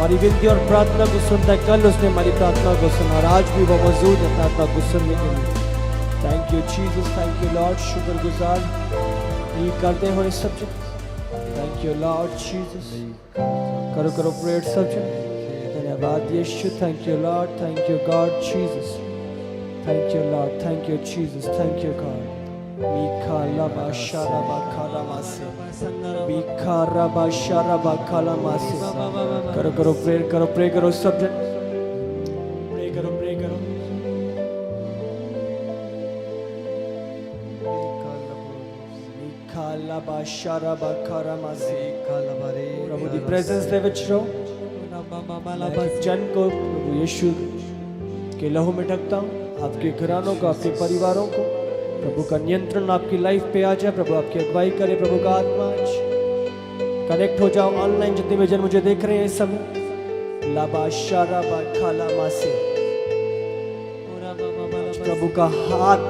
हमारी विनती और प्रार्थना को सुनता है। कल उसने हमारी प्रार्थना को सुना और आज भी वो मौजूद है प्रार्थना को सुनने के लिए। Thank you Jesus, thank you Lord. शुक्रगुजार ये करते हुए सब जन। Thank you Lord Jesus. करो करो प्रेयर सब जन। धन्यवाद यीशु। Thank you Lord, thank you God Jesus. Thank you Lord, thank you Jesus, thank you God. Mikala bashara bakala masi, mikara bashara bakala masi. करो करो प्रे करो सब जन। प्रे करो mikala bashara bakala masi. प्रभु दी प्रेजेंस दे विच रहो। जन को प्रभु यीशु के लहू में ढकता हूँ। आपके घरानों को, आपके परिवारों को प्रभु का नियंत्रण आपकी लाइफ पे आ जाए। प्रभु आपकी अगुवाई करे। प्रभु का आत्मा आज कनेक्ट हो जाओ। ऑनलाइन जितने भी जन मुझे देख रहे हैं इस समय, लाबा शारा बा खाला मासे, प्रभु का हाथ,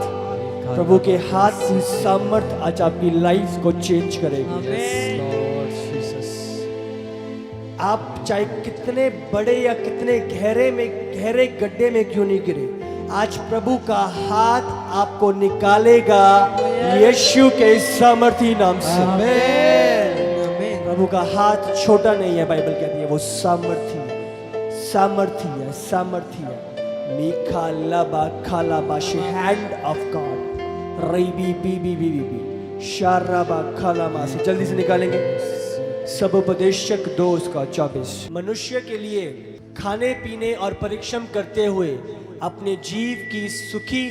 प्रभु के हाथ की सामर्थ आज आपकी लाइफ को चेंज करेगी। आप चाहे कितने बड़े या कितने गहरे गड्ढे में क्यों नहीं गिरे, आज प्रभु का हाथ आपको निकालेगा यीशु के सामर्थी नाम से। प्रभु का हाथ छोटा नहीं है, बाइबल कहती है वो सामर्थी है। मीखा लबा खाला बाशी, हैंड ऑफ गॉड। रईबी बी शाराबा खाला मासी। जल्दी से निकालेंगे। सब उपदेशक 2:24। मनुष्य के लिए खाने पीने और परिश्रम करते हुए अपने जीव की सुखी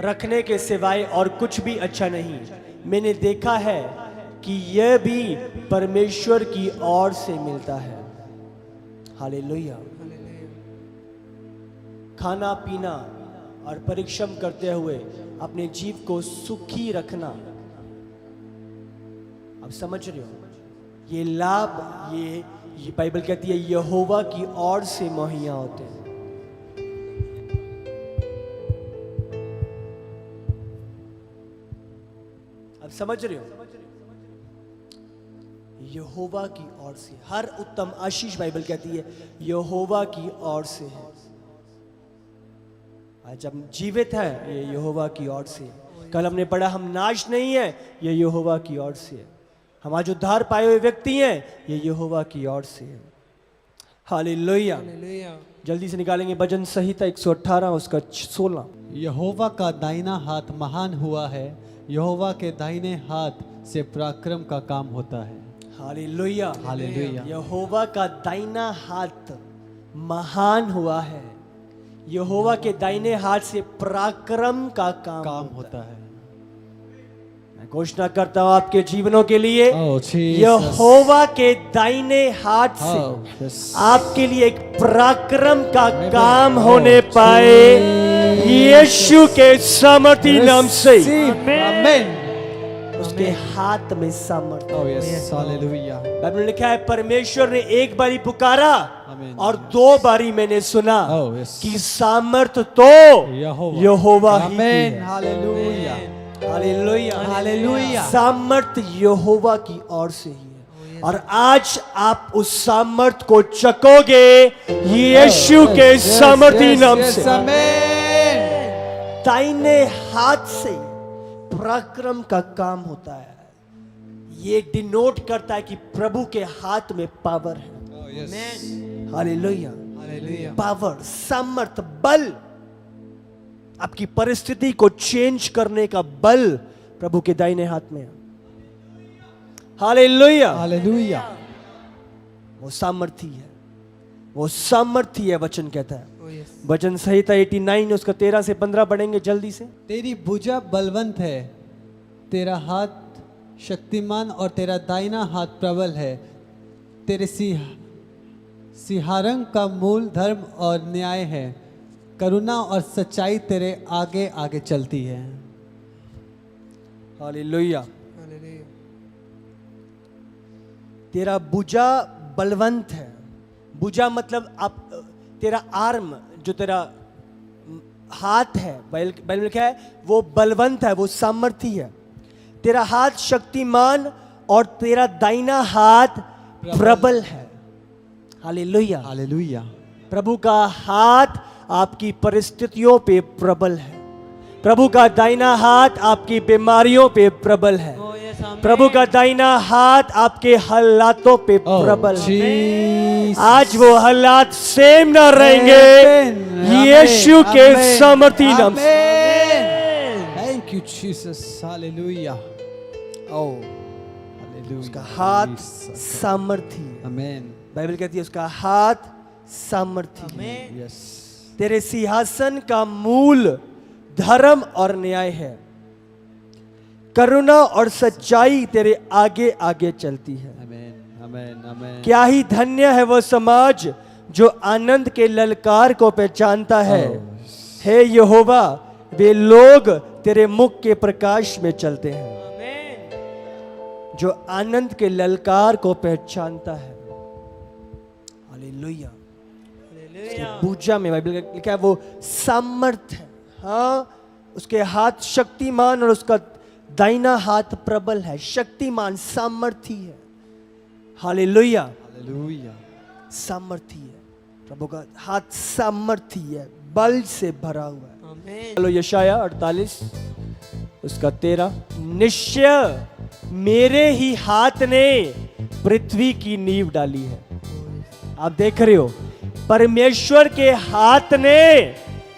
रखने के सिवाय और कुछ भी अच्छा नहीं। मैंने देखा है कि यह भी परमेश्वर की ओर से मिलता है। हालेलुया। खाना पीना और परिश्रम करते हुए अपने जीव को सुखी रखना, आप समझ रहे हो, ये लाभ ये बाइबल कहती है यहोवा की ओर से मुहैया होते हैं। आप समझ रहे हो, यहोवा की ओर से हर उत्तम आशीष बाइबल कहती है यहोवा की ओर से है। आज हम जीवित हैं ये यहोवा की ओर से। कल हमने पढ़ा हम नाश नहीं है, ये यहोवा की ओर से है। हम आज उद्धार पाए हुए व्यक्ति हैं, ये यहोवा की ओर से है। हालेलुया। जल्दी से निकालेंगे भजन संहिता 118 उसका 16। यहोवा का दाहिना हाथ महान हुआ है, यहोवा के दाहिने हाथ से पराक्रम का काम होता है। हालेलुया। हालेलुया। यहोवा का दाहिना हाथ महान हुआ है, यहोवा के दाहिने हाथ से पराक्रम का काम होता है। मैं घोषणा करता हूं आपके जीवनों के लिए, Jesus। यहोवा के दाहिने हाथ से आपके लिए एक पराक्रम का काम होने पाए यीशु के सामर्थी नाम से। आमीन। उसके हाथ में सामर्थ। हालेलुया। बाइबल में लिखा है परमेश्वर ने एक बारी पुकारा आमीन। और 2 बारी मैंने सुना कि सामर्थ तो यहोवा ही की है। हालेलुया। हालेलुया। हालेलुया। सामर्थ यहोवा की ओर से ही है और आज आप उस सामर्थ को चखोगे यीशु के सामर्थी नाम से। दाहिने हाथ से पराक्रम का काम होता है। ये डिनोट करता है कि प्रभु के हाथ में पावर है। हालेलुया। पावर, सामर्थ, बल, आपकी परिस्थिति को चेंज करने का बल प्रभु के दाहिने हाथ में है। हालेलुया। हालेलुया। वो सामर्थी है, वो सामर्थी है, वचन कहता है। वचन संहिता 89 उसका 13 से 15 पढ़ेंगे जल्दी से। तेरी भुजा बलवंत है, तेरा हाथ शक्तिमान और तेरा दाहिना हाथ प्रबल है। तेरे सिहारंग का मूल धर्म और न्याय है, करुणा और सच्चाई तेरे आगे आगे चलती है। हालेलुया। तेरा भुजा बलवंत है। भुजा मतलब आप तेरा आर्म, जो तेरा हाथ है, बाइबल में लिखा है वो बलवंत है, वो सामर्थी है। तेरा हाथ शक्तिमान और तेरा दाहिना हाथ प्रबल है। हालेलुया। हालेलुया। प्रभु का हाथ आपकी परिस्थितियों पे प्रबल है। प्रभु का दाहिना हाथ आपकी बीमारियों पे प्रबल है। प्रभु का दाहिना हाथ आपके हालातों पे प्रबल है। जीसस। आज वो हालात सेम ना रहेंगे यीशु के सामर्थी नाम से। Thank you Jesus. Hallelujah. Oh hallelujah. उसका हाथ सामर्थी है। आमेन। बाइबल कहती है उसका हाथ सामर्थी है। यस। तेरे सिंहासन का मूल धर्म और न्याय है। करुणा और सच्चाई तेरे आगे आगे चलती है। आमेन आमेन आमेन। क्या ही धन्य है वो समाज जो आनंद के ललकार को पहचानता है। हे यहोवा, वे लोग तेरे मुख के प्रकाश में चलते हैं। जो आनंद के ललकार को पहचानता है। हालेलुया। पूजा में बाइबल में लिखा है वो सामर्थ है। हाँ, उसके हाथ शक्तिमान और उसका दाहिना हाथ प्रबल है। शक्तिमान सामर्थी है। हालेलुया। हालेलुया। सामर्थी है। प्रभु का हाथ सामर्थी है, बल से भरा हुआ है। चलो यशाया 48 उसका 13। निश्चय मेरे ही हाथ ने पृथ्वी की नींव डाली है। आप देख रहे हो, परमेश्वर के हाथ ने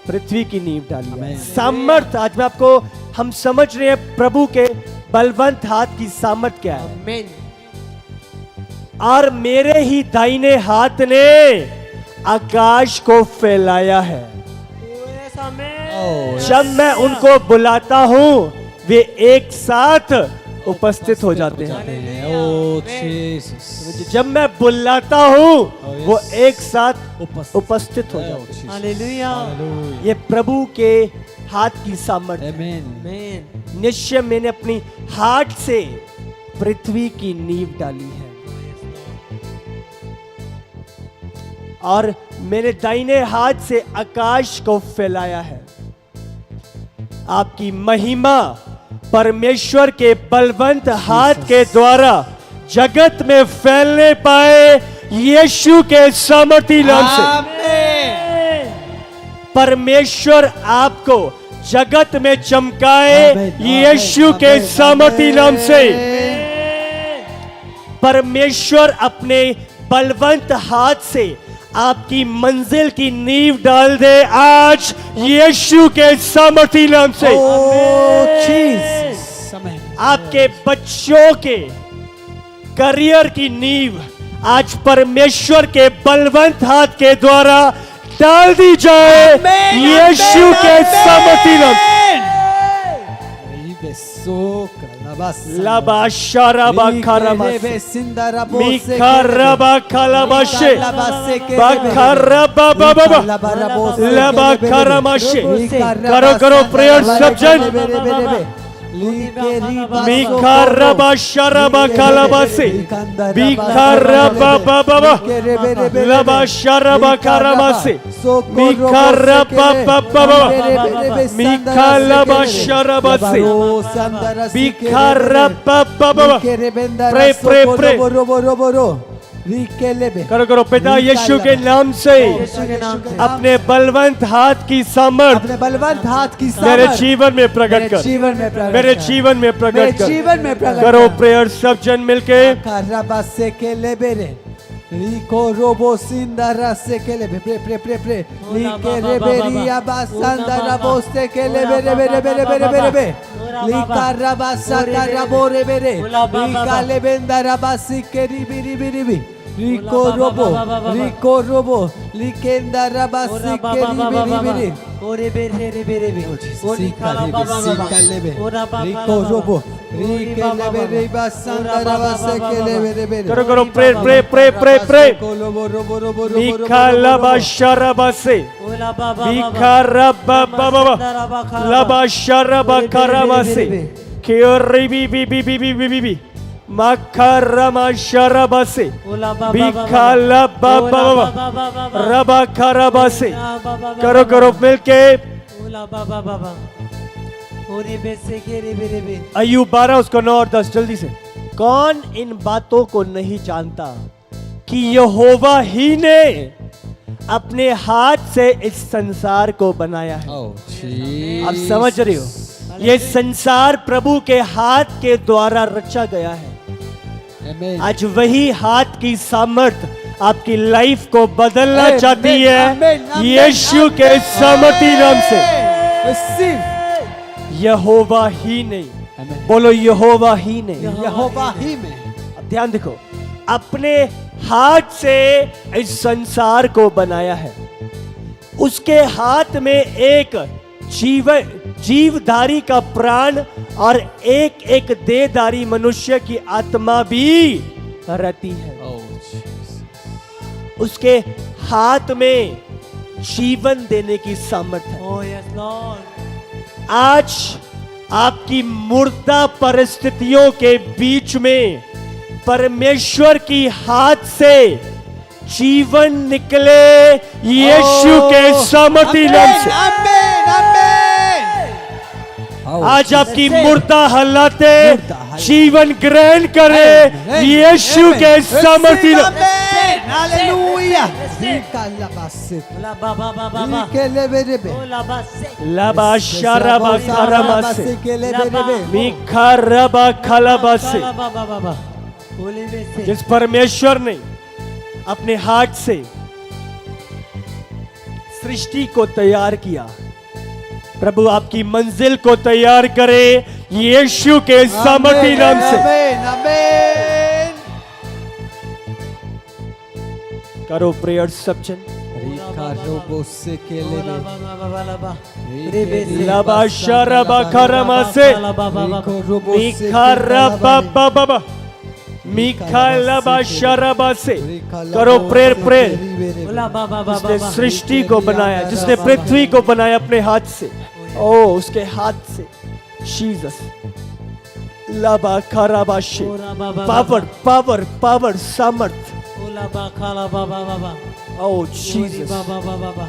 पृथ्वी की नींव डाली है। सामर्थ, आज मैं आपको, हम समझ रहे हैं प्रभु के बलवंत हाथ की सामर्थ क्या है। और मेरे ही दाहिने हाथ ने आकाश को फैलाया है। जब मैं उनको बुलाता हूं वे एक साथ उपस्थित हो जाते हैं। ओ जीसस। जब मैं बुलाता हूं वो एक साथ उपस्थित हो जाते हैं। हालेलुया। ये प्रभु के हाथ की सामर्थ्य है। आमेन। निश्चय मैंने अपनी हाथ से पृथ्वी की नींव डाली है और मैंने दाहिने हाथ से आकाश को फैलाया है। आपकी महिमा परमेश्वर के बलवंत हाथ के द्वारा जगत में फैलने पाए यीशु के सामर्थी नाम से। परमेश्वर आपको जगत में चमकाए यीशु के सामर्थी नाम से। परमेश्वर अपने बलवंत हाथ से आपकी मंजिल की नींव डाल दे आज यीशु के सामर्थी नाम से। आपके बच्चों के करियर की नींव आज परमेश्वर के बलवंत हाथ के द्वारा डाल दी जाए यीशु के सामर्थी नाम से। लबा शराबा खरबा मिखरबा खलबशे बखरबा बाबा लबा खरमशे। करो करो प्रेयर सब जन। मिखरबा शराबा खलबसे बिखरबा बाबा लबा शराबा खरमसे मिखरबा बाबा मिखलबा शराबसे बिखरबा बाबा। प्रे प्रे प्रे करो करो। पिता यीशु के नाम से अपने बलवंत हाथ की सामर्थ अपने बलवंत हाथ की मेरे जीवन में प्रकट कर। मेरे जीवन में प्रकट कर। करो प्रेयर सब जन मिलके। Rico robo sindara sekele pre pre pre pre like reberia basanda rabo sekele bere bere bere bere bere be lika rabasa rabo rebere lika lebenda rabasi keri biri biri bi Rico robo likenda rabasi keri biri biri ore bere bere be Rico robo likele basanda rabase kele bere bere करो करो pray pray pray pray pray. मिखलबा शराबा से बिखरबा बाबा लबा शराबा खरबा से केरी बी बी बी बी बी बी बी मखरमा शराबा से बिखलबा बाबा रबा खरबा से। करो करो मिलके। अय्यूब 12 उसको 9 और 10 जल्दी से। कौन इन बातों को नहीं जानता कि यहोवा ही ने अपने हाथ से इस संसार को बनाया है। Oh, Jesus. आप समझ रहे हो, ये संसार प्रभु के हाथ के द्वारा रचा गया है। Amen. आज वही हाथ की सामर्थ आपकी लाइफ को बदलना Amen, चाहती है, amen, amen, यीशु के amen. सामर्थी नाम से। Receive. यहोवा ही नहीं, Amen. बोलो यहोवा ही नहीं। यहोवा ही में। अब ध्यान देखो, अपने हाथ से इस संसार को बनाया है। उसके हाथ में एक जीवधारी का प्राण और एक एक देहधारी मनुष्य की आत्मा भी रहती है। Oh, Jesus. उसके हाथ में जीवन देने की सामर्थ्य है। Oh yes, Lord. आज आपकी मुर्दा परिस्थितियों के बीच में परमेश्वर की हाथ से जीवन निकले, यीशु के सामर्थी नाम से। Amen, amen. Oh, आज आपकी Jesus. मुर्दा हालाते मुर्दा हालात। जीवन ग्रहण करे, Amen, यीशु amen. के सामर्थी Receive, नाम। amen. Hallelujah. Receive. Nikalabase. Ola ba ba ba ba ba. Nikelebelebe. Ola ba se. लबा शरबा खरमासे, Nikelebelebe. मिखा रबा खलबासे। Ola ba ba ba ba. Ole me se. जिस परमेश्वर ने अपने हाथ से सृष्टि को तैयार किया, प्रभु आपकी मंजिल को तैयार करे, यीशु के सामर्थी नाम से। Amen, amen. करो प्रेयर सब जन। Rikarobo Ola sekelebe. ba ba ba ba la ba. लबा शरबा खरमासे, Ola ba ba ba. Rikorobo Milkha रबा बाबा, मिखा लबा शरबा से। करो prayer prayer. Ola ba ba ba ba जिसने ba. सृष्टि को बनाया, जिसने पृथ्वी को बनाया अपने हाथ से, ओ उसके हाथ से जीसस लबा खराबाशी, Ola ba ba ba. Power power power सामर्थ, Ola ba kala ba ba ba ba. ओ Ori Jesus ba ba ba ba ba.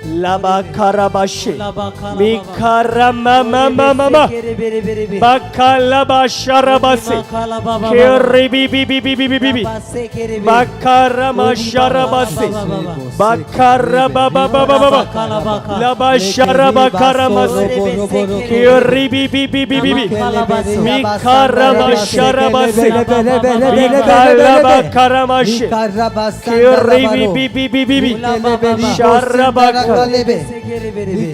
लबा खराबाशी, Ola ba kala ba ba. Milkha Rama मा मा मा मा, Kere bere bere bere. बखा लबा शरबासे, Kala ba ba ba. केरी बी बी बी बी बी बी बी, Ba se kere bere. बखा रमा शरबासे, बखा रबा बा बा बा बा, Kala ba kala. लबा शरबा खरामासे, केरी बी बी बी बी बी बी, मिखा रमा शरबासे, मिखा लबा खरामासे, केरी बी बी बी बी बी बी, शरबा खरा। Se kere bere bere.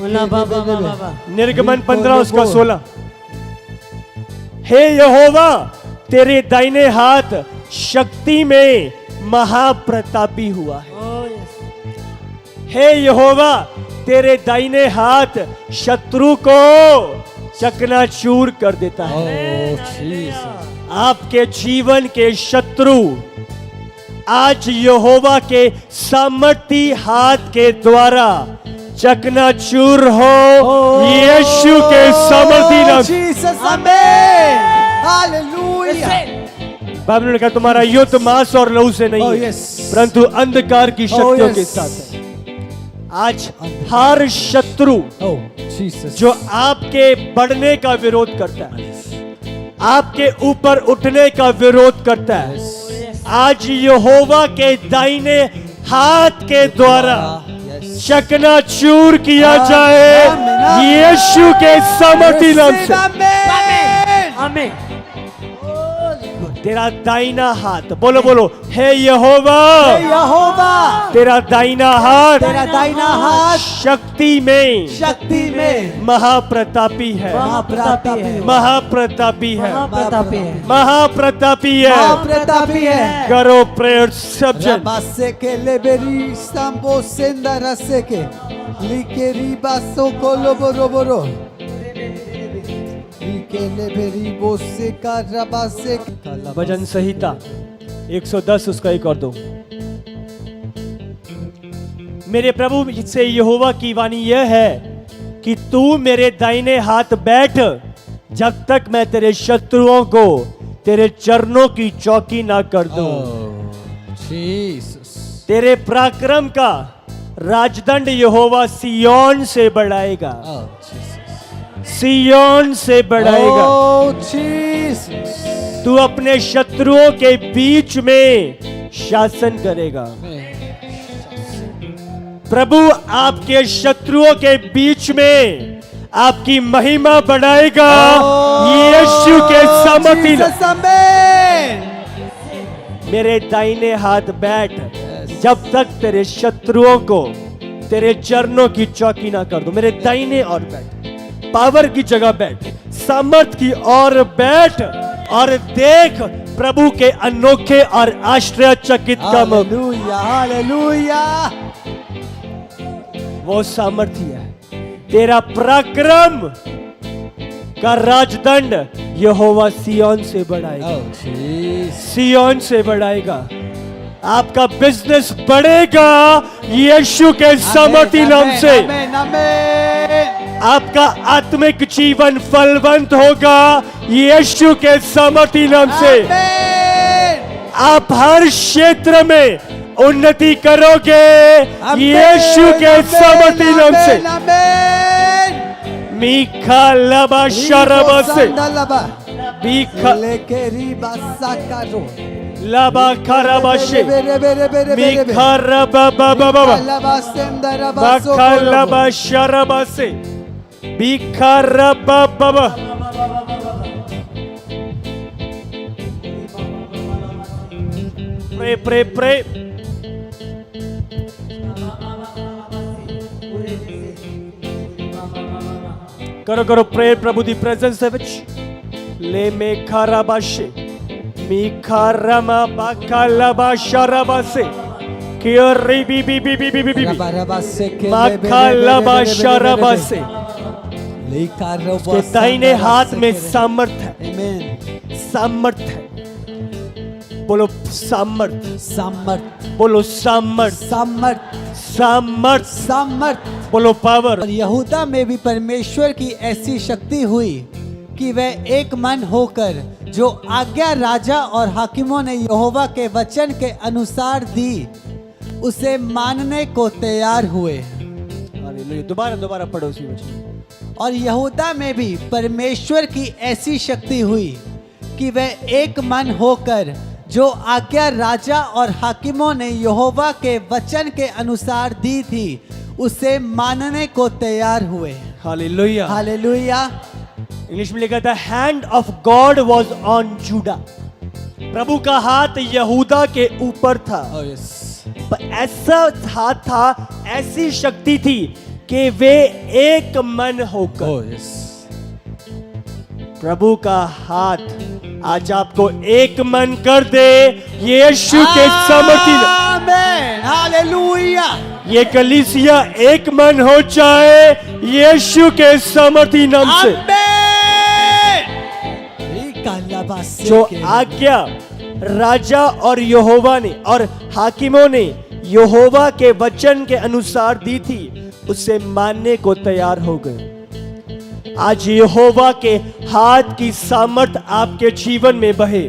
Ola ba ba ba ba ba. निर्गमन 15 उसका 16। हे यहोवा, तेरे दाहिने हाथ शक्ति में महाप्रतापी हुआ है। Oh yes. हे यहोवा, तेरे दाहिने हाथ शत्रु को चकनाचूर कर देता है। Oh, Jesus. आपके जीवन के शत्रु आज यहोवा के सामर्थी हाथ के द्वारा चकनाचूर हो, यीशु के सामर्थी नाम। Jesus, amen. Hallelujah. बाइबल ने कहा तुम्हारा युद्ध मांस और लहू से नहीं Oh, है, yes. परंतु अंधकार की शक्तियों yes. के साथ है। आज हर शत्रु Oh, Jesus. जो आपके बढ़ने का विरोध करता है, आपके ऊपर उठने का विरोध करता है, आज यहोवा के दाहिने हाथ के द्वारा चकनाचूर किया जाए, यीशु के सामर्थी नाम से। Amen. Amen. तेरा दाहिना हाथ, बोलो बोलो, हे यहोवा, यहोवा, तेरा दाहिना हाथ तेरा दाहिना हाथ शक्ति में शक्ति में महाप्रतापी है, महाप्रतापी है। महाप्रतापी है, महाप्रतापी है। महाप्रतापी है। महाप्रतापी है। करो प्रेयर सब जन। Rabase que le beri stambo senda raseke likeri baso kolo boro boro likele beri bose ka rabase भजन संहिता 110 उसका एक और दो। मेरे प्रभु से यहोवा की वाणी यह है कि तू मेरे दाहिने हाथ बैठ, जब तक मैं तेरे शत्रुओं को तेरे चरणों की चौकी ना कर दूं। Jesus. तेरे पराक्रम का राजदंड यहोवा सिय्योन से बढ़ाएगा, Oh, Jesus. सिय्योन से बढ़ाएगा। Oh, Jesus. तू अपने शत्रुओं के बीच में शासन करेगा। प्रभु आपके शत्रुओं के बीच में आपकी महिमा बढ़ाएगा। यीशु के सामर्थ्य Jesus, amen. मेरे दाहिने हाथ बैठ, जब तक तेरे शत्रुओं को तेरे चरणों की चौकी ना कर दो। मेरे दाहिने और बैठ, पावर की जगह बैठ, सामर्थ की ओर बैठ और देख प्रभु के अनोखे और आश्चर्यचकित काम। Hallelujah, hallelujah. वो सामर्थ्य है, तेरा पराक्रम का राजदंड यहोवा सिय्योन से बढ़ाएगा। Oh, Jesus. सिय्योन से बढ़ाएगा। आपका बिजनेस बढ़ेगा यीशु के सामर्थ्य नाम से। Amen, amen. आपका आत्मिक जीवन फलवंत होगा यीशु के सामर्थ्य नाम से। Amen. आप हर क्षेत्र में उन्नति करोगे यीशु के सामर्थ्य नाम से। Amen. मीखा लबा शरबा से Sandalaba. मीखा Lekeri basakaro. लबा खरबा से मीखा रबा बाबा बाबा बाखा लबा शरबा से मीखा रबा बाबा। प्रे प्रे प्रे करो करो प्रे प्रभु दी प्रेजेंस है विच ले में खराबाशे मी खरमा बाकालबा शरबासे क्योरी बी बी बी बी बी बी बाकालबा शरबासे। उसके दाहिने हाथ में सामर्थ है। Amen. सामर्थ है, बोलो सामर्थ, सामर्थ, बोलो सामर्थ, सामर्थ, सामर्थ, सामर्थ। बोलो पावर। और यहूदा में भी परमेश्वर की ऐसी शक्ति हुई कि वह एक मन होकर जो आज्ञा राजा और हाकिमों ने यहोवा के वचन के अनुसार दी, उसे मानने को तैयार हुए। हालेलुया। दोबारा दोबारा पढ़ो उसी वचन। और यहूदा में भी परमेश्वर की ऐसी शक्ति हुई कि वह एक मन होकर जो आज्ञा राजा और हाकिमों ने यहोवा के वचन के अनुसार दी थी, उसे मानने को तैयार हुए। हालेलुया। हालेलुया। इंग्लिश में लिखा था hand of God was on Judah. प्रभु का हाथ यहूदा के ऊपर था। पर ऐसा हाथ था, ऐसी शक्ति थी कि वे एक मन होकर। प्रभु का हाथ आज आपको एक मन कर दे यीशु के सामर्थ्य। आमेन। हालेलुया। ये कलीसिया एक मन हो जाए यीशु के सामर्थ्य नाम से। जो आज्ञा राजा और यहोवा ने और हाकिमों ने यहोवा के वचन के अनुसार दी थी, उसे मानने को तैयार हो गए। आज यहोवा के हाथ की सामर्थ आपके जीवन में बहे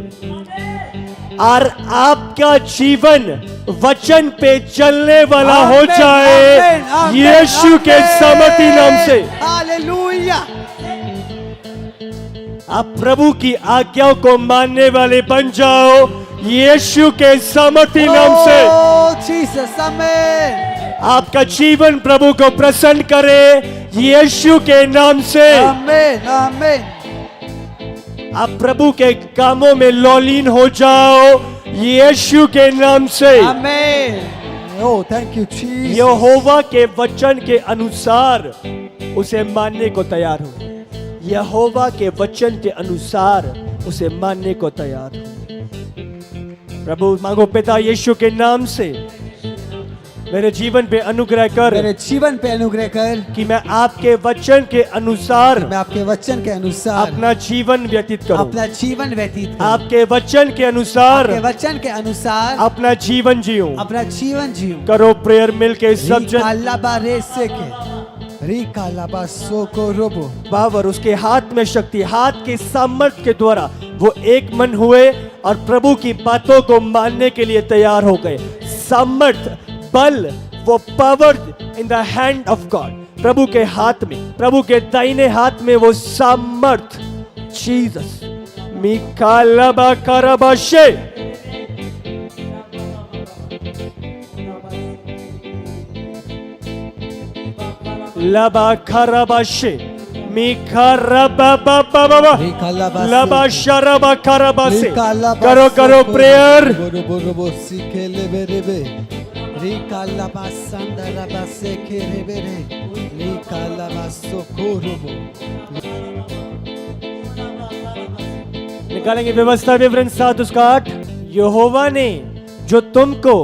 और आपका जीवन वचन पे चलने वाला हो जाए यीशु के सामर्थ्य नाम से। हालेलुया। आप प्रभु की आज्ञाओं को मानने वाले बन जाओ यीशु के सामर्थ्य नाम से। जीसस आमेन। आपका जीवन प्रभु को प्रसन्न करे यीशु के नाम से। आमेन आमेन। आप प्रभु के कामों में लौलीन हो जाओ यीशु के नाम से। आमेन। Oh thank you Jesus. यहोवा के वचन के अनुसार उसे मानने को तैयार हो। यहोवा के वचन के अनुसार उसे मानने को तैयार हो। प्रभु मांगो पिता यीशु के नाम से मेरे जीवन पे अनुग्रह कर। मेरे जीवन पे अनुग्रह कर कि मैं आपके वचन के अनुसार मैं आपके वचन के अनुसार अपना जीवन व्यतीत करूं। अपना जीवन व्यतीत करूं। आपके वचन के अनुसार आपके वचन के अनुसार अपना जीवन जीऊं। अपना जीवन जीऊं। करो प्रेयर मिलके सब जन। बाबर उसके हाथ में शक्ति, हाथ के सामर्थ के द्वारा वो एक मन हुए और प्रभु की बातों को मानने के लिए तैयार हो गए। सामर्थ, बल, वो power in the hand of God. प्रभु के हाथ में, प्रभु के दाहिने हाथ में वो सामर्थ। जीसस मिकालबा करबशे लबा खरबाशे मीखा रबा बाबा बाबा लबा शरबा खरबासे करो करो प्रेयर रोबो रोबो सिकेले बेरेबे रिकाला बासंदा रबासे केरेबे रे रिकाला बासो कोरोबो निकालेंगे व्यवस्था विवरण 7 उसका 8 यहोवा ने जो तुमको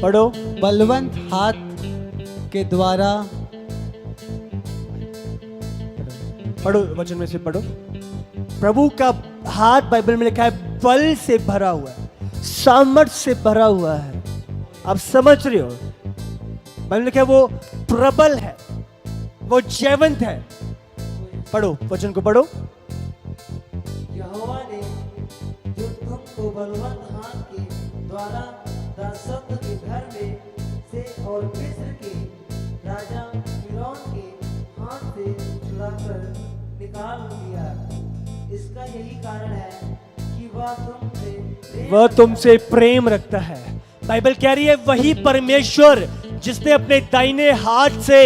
पढ़ो बलवंत हाथ के द्वारा पढ़ो वचन में से पढ़ो प्रभु का हाथ बाइबल में लिखा है बल से भरा हुआ है सामर्थ्य से भरा हुआ है आप समझ रहे हो बाइबल में लिखा है वो प्रबल है वो जयवंत है पढ़ो वचन को पढ़ो यहोवा ने जो तुमको बलवंत हाथ के द्वारा दासत्व के घर में से और मिस्र के राजा फिरौन के हाथ से छुड़ाकर निकाल लिया। इसका यही कारण है कि वह तुमसे प्रेम रखता है। बाइबल कह रही है वही परमेश्वर जिसने अपने दाहिने हाथ से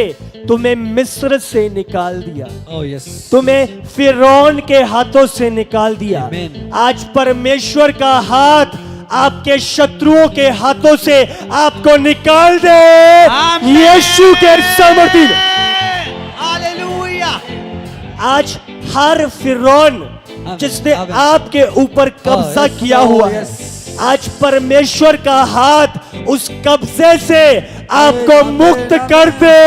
तुम्हें मिस्र से निकाल दिया, तुम्हें फिरौन के हाथों से निकाल दिया। आज परमेश्वर का हाथ आपके शत्रुओं के हाथों से आपको निकाल दे यीशु के सामर्थ्य। हालेलुया। आज हर फिरौन जिसने आपके ऊपर कब्जा किया हुआ है, आज परमेश्वर का हाथ उस कब्जे से आपको मुक्त कर दे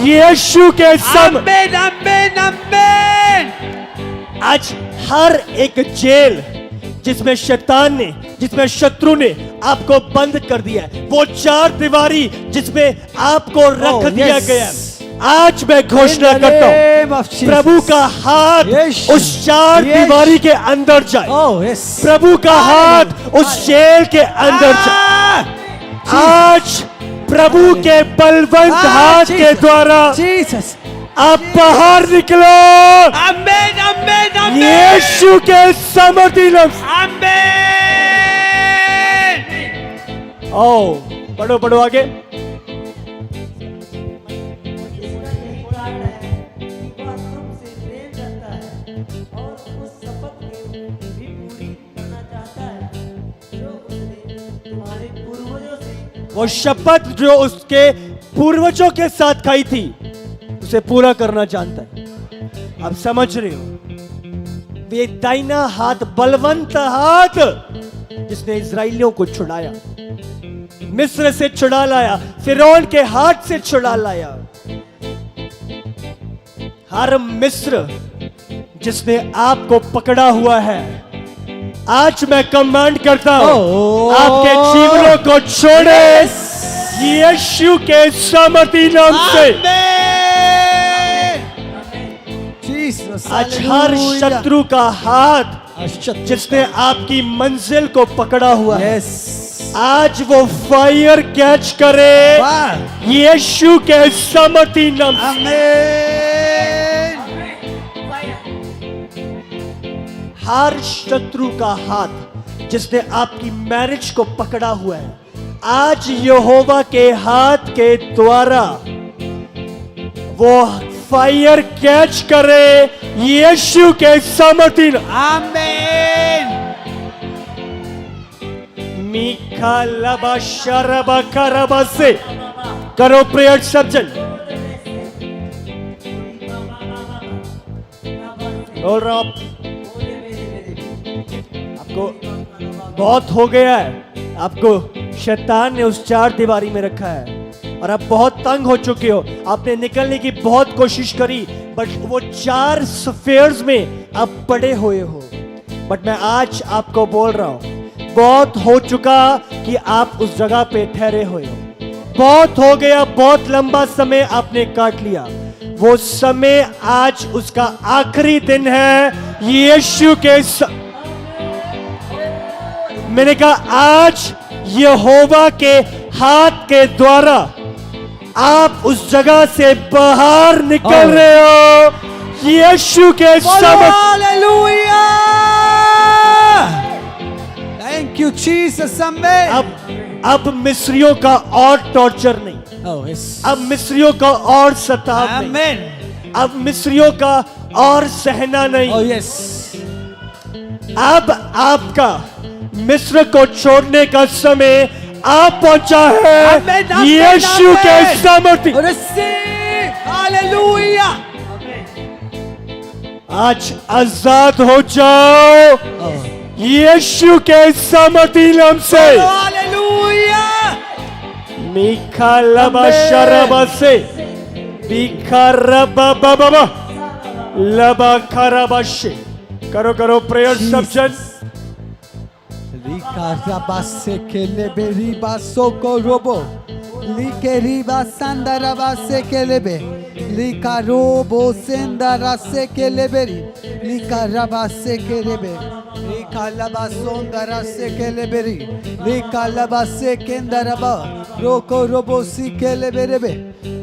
यीशु के आमीन आमीन आमीन। आज हर एक जेल जिसमें शैतान ने, जिसमें शत्रु ने आपको बंद कर दिया है, वो चार दीवारी जिसमें आपको रख दिया गया है, आज मैं घोषणा करता हूँ प्रभु का हाथ उस चार दीवारी के अंदर जाए। प्रभु का हाथ उस जेल के अंदर जाए। आज प्रभु के बलवंत हाथ के द्वारा आप बाहर निकलो। आमीन आमीन आमीन। यीशु के सामर्थ्य नाम आमीन। ओ पढ़ो पढ़ो आगे। इसका यही कारण है कि वह तुमसे प्रेम रखता है और उस शपथ को भी पूरी करना चाहता है जो उसने तुम्हारे पूर्वजों से वो शपथ जो उसके पूर्वजों के साथ खाई थी उसे पूरा करना जानता है। आप समझ रहे हो, ये दाहिना हाथ बलवंत हाथ जिसने इजराइलियों को छुड़ाया, मिस्र से छुड़ा लाया, फिरौन के हाथ से छुड़ा लाया। हर मिस्र जिसने आपको पकड़ा हुआ है, आज मैं कमांड करता हूं आपके जीवनों को छोड़े यीशु के सामर्थ्य नाम से। आज हर शत्रु का हाथ जिसने आपकी मंजिल को पकड़ा हुआ है, आज वो फायर कैच करे यीशु के सामर्थ्य नाम से। हर शत्रु का हाथ जिसने आपकी मैरिज को पकड़ा हुआ है, आज यहोवा के हाथ के द्वारा वो फायर कैच करे यीशु के सामर्थ्य। आमीन। मीखा लबा शरबा करबा से करो प्रेयर सब जन। बोल रहा हूं आपको बहुत हो गया है, आपको शैतान ने उस चार दीवारी में रखा है और आप बहुत तंग हो चुके हो। आपने निकलने की बहुत कोशिश करी बट वो चार स्फीयर्स में आप पड़े हुए हो। बट मैं आज आपको बोल रहा हूं बहुत हो चुका कि आप उस जगह पे ठहरे हुए हो। बहुत हो गया, बहुत लंबा समय आपने काट लिया। वो समय आज उसका आखिरी दिन है यीशु के मैंने कहा आज यहोवा के हाथ के द्वारा आप उस जगह से बाहर निकल रहे हो यीशु के हालेलुया। Thank you Jesus. अब मिस्रियों का और टॉर्चर नहीं, Oh, yes. अब मिस्रियों का और सताव नहीं, Amen. अब मिस्रियों का और सहना नहीं। Oh, yes. अब आपका मिस्र को छोड़ने का समय आप पहुंचा है। Amen, amen, यीशु amen. के सामर्थ्य Receive. Hallelujah. आज आजाद हो जाओ Oh. यीशु के सामर्थ्य नाम से। Hallelujah. मीखा लबा शरबा से बीखा रबा बाबा लबा खरबाशे। करो करो प्रेयर सब जन। Rikarabase kelebe riba soko robo. Likeriba sandarabase kelebe. Likarobo sendarase keleberi. Likarabase kelebe. Likalabasondarase keleberi. Likalabase kendaraba. Roko robo si keleberebe.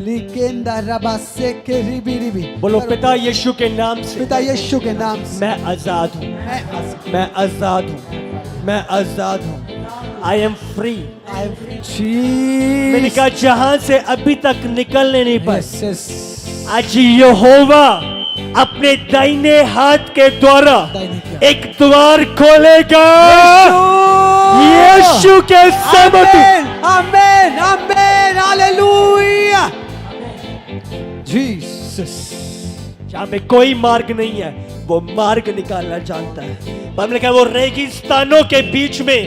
Likendarabase keribiribi. बोलो पिता यीशु के नाम से पिता यीशु के नाम से मैं आजाद हूँ, मैं आजाद हूँ, मैं आजाद हूँ। I am free. मैंने कहा जहां से अभी तक निकलने नहीं पाए, Yes, yes. आज यहोवा अपने दाहिने हाथ के द्वारा एक द्वार खोलेगा। यीशु के सामर्थ्य। Amen, amen, hallelujah. Jesus. जहाँ पे कोई मार्ग नहीं है वो मार्ग निकालना जानता है। बाइबल कहा वो रेगिस्तानों के बीच में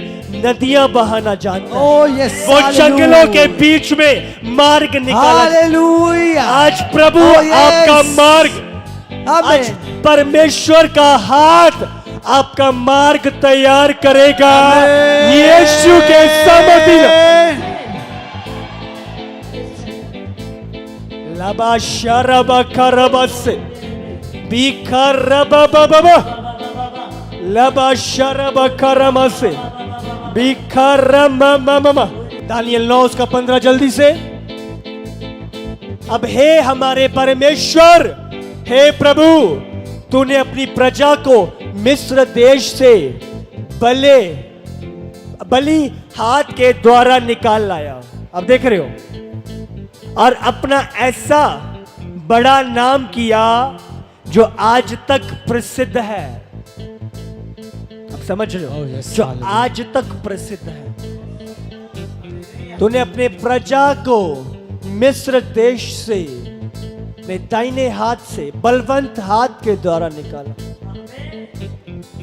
नदियां बहाना जानता है। Oh yes, वो जंगलों के बीच में मार्ग निकाला। Hallelujah. आज प्रभु Oh, yes. आपका मार्ग, आज Amen. परमेश्वर का हाथ आपका मार्ग तैयार करेगा। यीशु के सामर्थ्य। लबा शरबा खरबस बीखा रबा बाबा लबा शरबा खरमस बीखा रमा मामा। दानियल 9 उसका 15 जल्दी से। अब हे हमारे परमेश्वर, हे प्रभु, तूने अपनी प्रजा को मिस्र देश से बली हाथ के द्वारा निकाल लाया। अब देख रहे हो, और अपना ऐसा बड़ा नाम किया जो आज तक प्रसिद्ध है। अब समझ रहे हो, Oh, yes, जो hallelujah. आज तक प्रसिद्ध है। तूने अपने प्रजा को मिस्र देश से अपने दाहिने हाथ से बलवंत हाथ के द्वारा निकाला।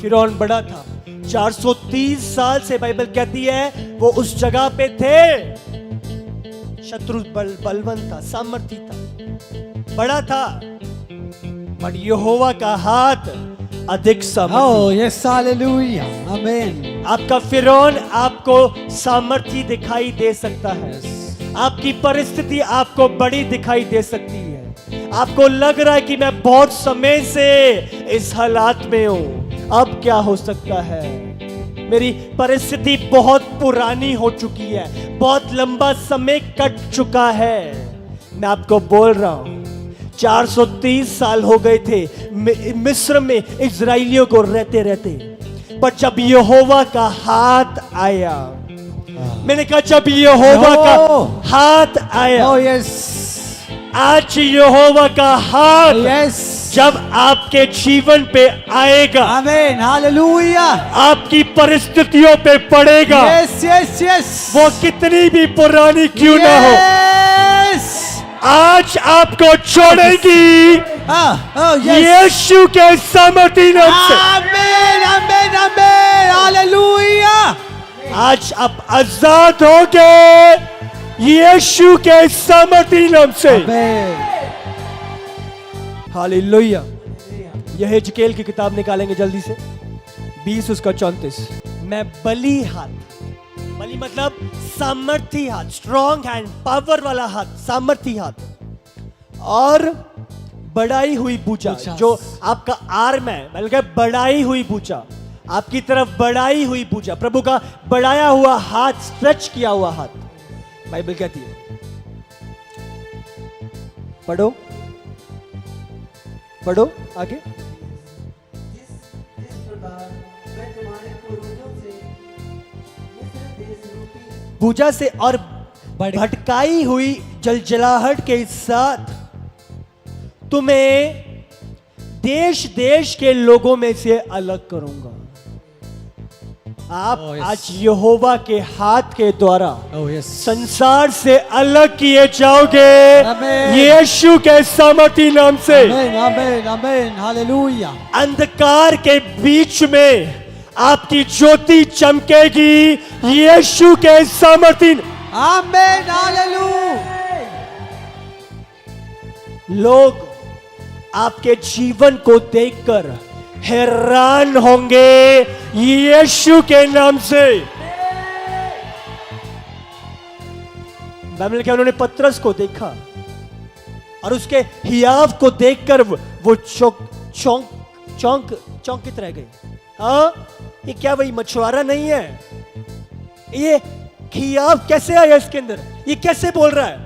फिरौन बड़ा था, 430 साल से बाइबल कहती है वो उस जगह पे थे। शत्रु बलवंत था, सामर्थी था, बड़ा था, पर यहोवा का हाथ अधिक सामर्थी। Oh yes, hallelujah. Amen. आपका फिरौन आपको सामर्थी दिखाई दे सकता है, आपकी परिस्थिति आपको बड़ी दिखाई दे सकती है। आपको लग रहा है कि मैं बहुत समय से इस हालात में हूं, अब क्या हो सकता है? मेरी परिस्थिति बहुत पुरानी हो चुकी है, बहुत लंबा समय कट चुका है। मैं आपको बोल रहा हूं, 430 साल हो गए थे मिस्र में इजराइलियों को रहते रहते, पर जब यहोवा का हाथ आया, मैंने कहा जब यहोवा का हाथ आया, Oh yes. आज यहोवा का हाथ Yes. जब आपके जीवन पे आएगा, Amen. Hallelujah. आपकी परिस्थितियों पे पड़ेगा, Yes, yes, yes. वो कितनी भी पुरानी क्यों ना हो, Yes. आज आपको छोड़ेगी Oh yes. यीशु के सामर्थ्य नाम से। Amen, amen, amen. Hallelujah. आज आप आजाद हो गए यीशु के सामर्थ्य नाम से। Amen. हालेलुया। यह हिजकेल की किताब निकालेंगे जल्दी से, 20 उसका 34। मैं बली हाथ, बली मतलब सामर्थी हाथ, स्ट्रॉन्ग हैंड, पावर वाला हाथ, सामर्थी हाथ, और बढ़ाई हुई भुजा, जो आपका आर्म है, बल्कि बढ़ाई हुई भुजा, आपकी तरफ बढ़ाई हुई भुजा, प्रभु का बढ़ाया हुआ हाथ, स्ट्रेच किया हुआ हाथ, बाइबल कहती है। पढ़ो पढ़ो आगे। जिस प्रकार मैं तुम्हारे पूर्वजों से मिस्र देश रूपी भुजा से और भटकाई हुई जलजलाहट के साथ तुम्हें देश देश के लोगों में से अलग करूंगा। आप Oh, yes. आज यहोवा के हाथ के द्वारा Oh, yes. संसार से अलग किए जाओगे Amen. यीशु के सामर्थी नाम से। Amen, amen, amen. Hallelujah. अंधकार के बीच में आपकी ज्योति चमकेगी यीशु के सामर्थी। Amen, hallelujah. लोग आपके जीवन को देखकर हैरान होंगे यीशु के नाम से। बाइबल के उन्होंने पतरस को देखा और उसके हियाव को देखकर वो चौंकित रह गए। हाँ, ये क्या वही मछुआरा नहीं है? ये हियाव कैसे आया इसके अंदर? ये कैसे बोल रहा है?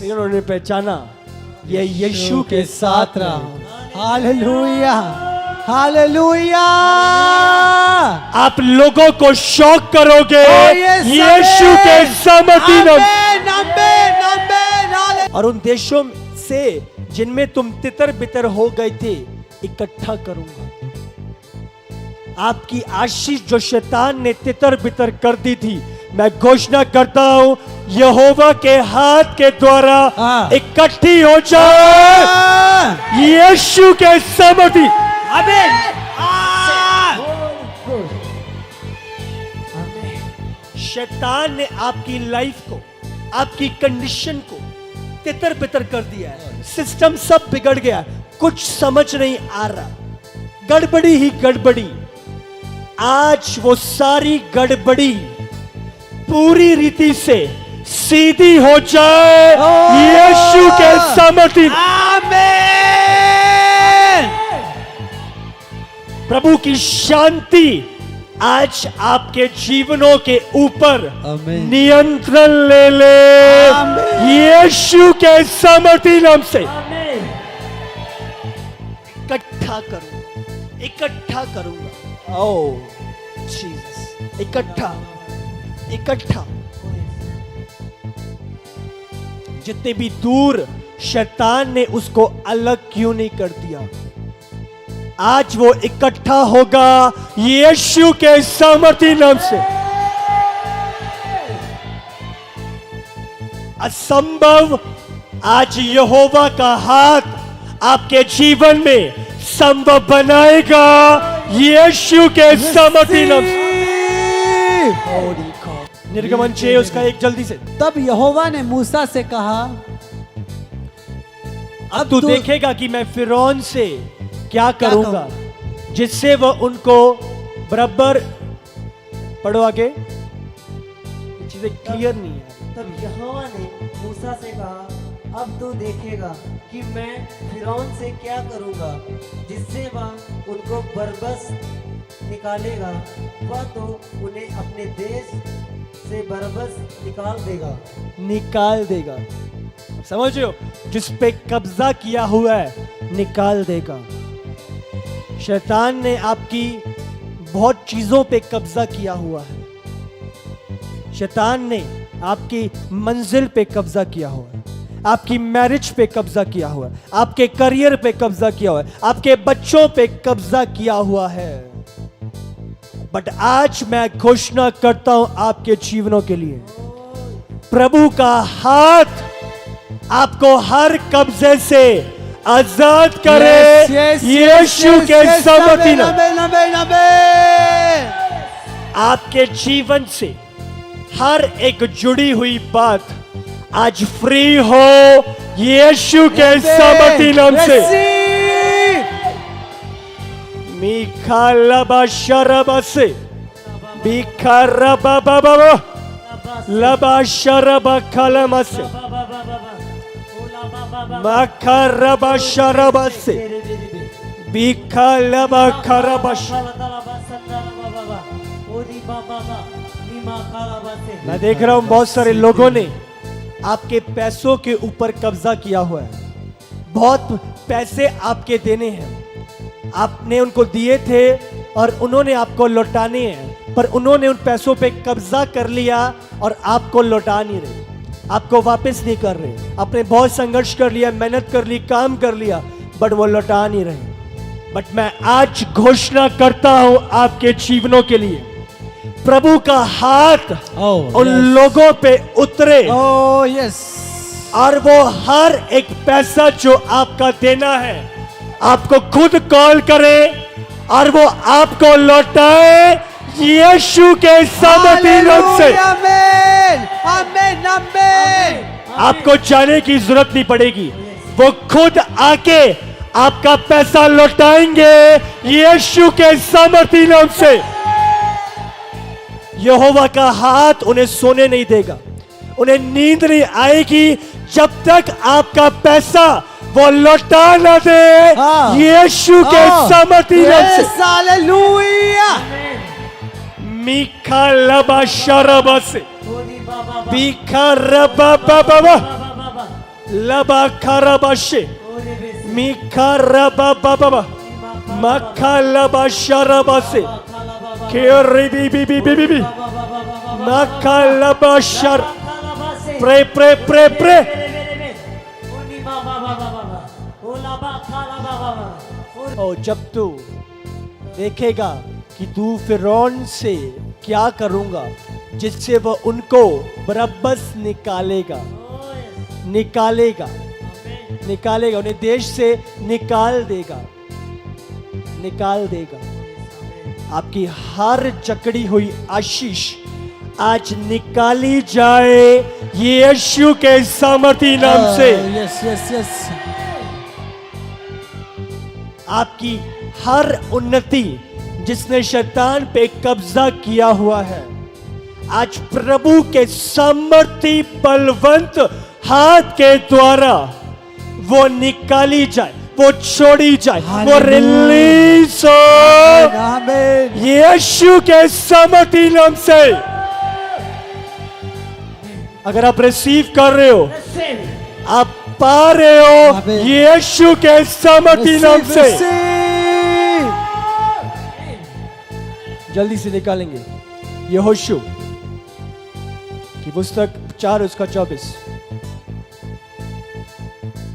फिर उन्होंने पहचाना ये यीशु के साथ रहा। Hallelujah, hallelujah. आप लोगों को शौक करोगे Oh, yes, यीशु amen. के सामर्थी नाम। आमेन, आमेन, आमेन, हालेलुया। और उन देशों से जिनमें तुम तितर बितर हो गए थे इकट्ठा करूंगा। आपकी आशीष जो शैतान ने तितर बितर कर दी थी, मैं घोषणा करता हूं यहोवा के हाथ के द्वारा हाँ। इकट्ठी हो जाए यीशु के सामर्थी। आमेन। शैतान ने आपकी लाइफ को, आपकी कंडीशन को तितर बितर कर दिया है। सिस्टम सब बिगड़ गया, कुछ समझ नहीं आ रहा, गड़बड़ी ही गड़बड़ी। आज वो सारी गड़बड़ी पूरी रीति से सीधी हो जाए यीशु के सामर्थी। आमेन। प्रभु की शांति आज आपके जीवनों के ऊपर आमीन। नियंत्रण ले ले आमीन। यीशु के सामर्थी नाम से। इकट्ठा करूंगा, इकट्ठा करूंगा। ओ जीसस, इकट्ठा, इकट्ठा। जितने भी दूर शैतान ने उसको अलग क्यों नहीं कर दिया, आज वो इकट्ठा होगा यीशु के सामर्थी नाम से। असंभव आज यहोवा का हाथ आपके जीवन में संभव बनाएगा यीशु के सामर्थी नाम से। निर्गमन 6 उसका एक जल्दी से। तब यहोवा ने मूसा से कहा, अब तू देखेगा कि मैं फिरौन से क्या करूंगा जिससे वह उनको बराबर। पढ़ो आगे, चीजें क्लियर नहीं है। तब यहोवा ने मूसा से कहा, अब तू देखेगा कि मैं फिरौन से क्या करूंगा जिससे वह उनको बरबस निकालेगा। वह तो उन्हें अपने देश से बरबस निकाल देगा। निकाल देगा, समझ रहे हो? जिस पे कब्जा किया हुआ है निकाल देगा। शैतान ने आपकी बहुत चीजों पे कब्जा किया हुआ है। शैतान ने आपकी मंजिल पे कब्जा किया हुआ है, आपकी मैरिज पे कब्जा किया हुआ है, आपके करियर पे कब्जा किया हुआ है, आपके बच्चों पे कब्जा किया हुआ है। बट आज मैं घोषणा करता हूं आपके जीवनों के लिए, प्रभु का हाथ आपको हर कब्जे से आजाद करे यीशु के सामर्थी नाम। आमेन, आमेन, आमेन। आपके जीवन से हर एक जुड़ी हुई बात आज फ्री हो यीशु के सामर्थी नाम से। मीखा लबा शरबा से, बीखा रबा बाबा लबा शरबा खलमा से, माखा रबा शरबा से, बीखा लबा खरबा। मैं देख रहा हूं बहुत सारे लोगों ने आपके पैसों के ऊपर कब्जा किया हुआ है। बहुत पैसे आपके देने हैं, आपने उनको दिए थे और उन्होंने आपको लौटाने हैं, पर उन्होंने उन पैसों पे कब्जा कर लिया और आपको लौटा नहीं रहे, आपको वापस नहीं कर रहे। आपने बहुत संघर्ष कर लिया, मेहनत कर ली, काम कर लिया, बट वो लौटा नहीं रहे। बट मैं आज घोषणा करता हूं आपके जीवनों के लिए, प्रभु का हाथ उन लोगों पे उतरे Oh yes. और वो हर एक पैसा जो आपका देना है आपको खुद कॉल करे और वो आपको लौटाए यीशु के सामर्थी नाम से। Amen. Amen. Amen. आपको जाने की जरूरत नहीं पड़ेगी, वो खुद आके आपका पैसा लौटाएंगे यीशु के सामर्थी नाम से। यहोवा का हाथ उन्हें सोने नहीं देगा, उन्हें नींद नहीं आएगी जब तक आपका पैसा वो लौटा न दे यीशु के सामर्थी नाम से। Yes. Hallelujah. मीखा लबा शरबा से ओरी बाबा बीखा रबा बाबा बाबा लबा खरबा से ओरे बेस मीखा रबा बाबा मखा लबा शरबा से खाला बाबा केरी बी बी बी बी बी बाबा बाबा मखा लबा शर खाला बासे प्रे प्रे प्रे प्रे। ओनी बाबा बाबा बाबा ओला बा खाला बाबा और जब तू देखेगा कि तू फिरौन से क्या करूंगा, जिससे वह उनको बरअब्बस निकालेगा, निकालेगा, निकालेगा, उन्हें देश से निकाल देगा, निकाल देगा। आपकी हर जकड़ी हुई आशीष आज निकाली जाए यीशु के सामर्थी नाम से। Yes. Yes. Yes. आपकी हर उन्नति जिसने शैतान पे कब्जा किया हुआ है, आज प्रभु के सामर्थी बलवंत हाथ के द्वारा वो निकाली जाए, वो छोड़ी जाए, वो Hallelujah. रिलीज हो Amen. यीशु के सामर्थी नाम से। अगर आप रिसीव कर रहे हो, आप पा रहे हो Amen. यीशु के सामर्थी नाम Receive, से। receive. जल्दी से निकालेंगे यहोशू की पुस्तक 4 उसका 24।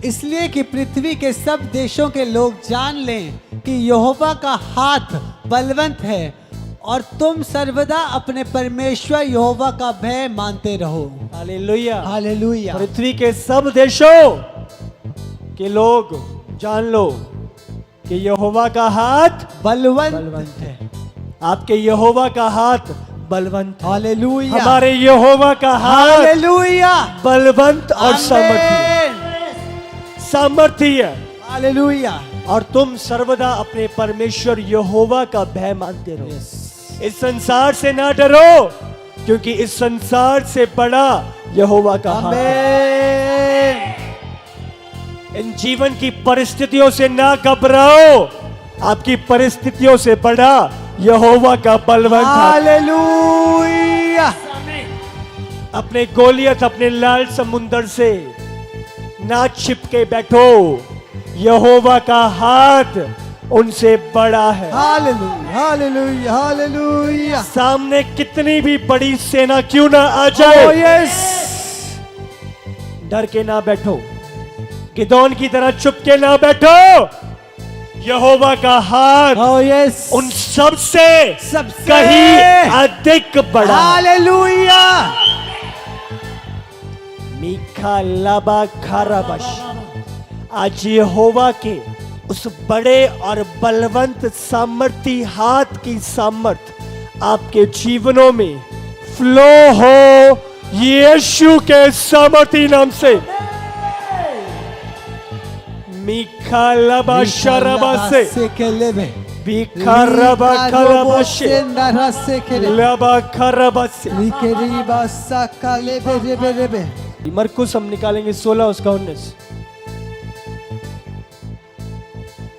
इसलिए कि पृथ्वी के सब देशों के लोग जान लें कि यहोवा का हाथ बलवंत है और तुम सर्वदा अपने परमेश्वर यहोवा का भय मानते रहो। हालेलुया। हालेलुया। पृथ्वी के सब देशों के लोग जान लो कि यहोवा का हाथ बलवंत है। आपके यहोवा का हाथ बलवंत है। हालेलुया। हमारे यहोवा का हाथ हालेलुया। बलवंत और सामर्थी आमीन। सामर्थी है। हालेलुया। और तुम सर्वदा अपने परमेश्वर यहोवा का भय मानते रहो। इस संसार से ना डरो, क्योंकि इस संसार से बड़ा यहोवा का हाथ है। आमीन। इन जीवन की परिस्थितियों से ना घबराओ, आपकी परिस्थितियों से बड़ा यहोवा का बलवंत हाथ। हालेलुया। अपने गोलियत, अपने लाल समुंदर से ना छिपके बैठो, यहोवा का हाथ उनसे बड़ा है। हालेलुया। हालेलुया। हालेलुया। सामने कितनी भी बड़ी सेना क्यों ना आ Oh, जाए, yes. डर के ना बैठो, गिदोन की तरह चुप के ना बैठो। यहोवा का हाथ Oh, yes. उन सब से सबसे कहीं अधिक बड़ा। हालेलुया। मीखा लाबा खाराबश। आज यहोवा के उस बड़े और बलवंत सामर्थी हाथ की सामर्थ आपके जीवनों में फ्लो हो यीशु के सामर्थी नाम से। मीखा लाबा शरबा से बीखा रबा खरबा से लाबा खरबा से। मरकुस हम निकालेंगे 16 उसका 19।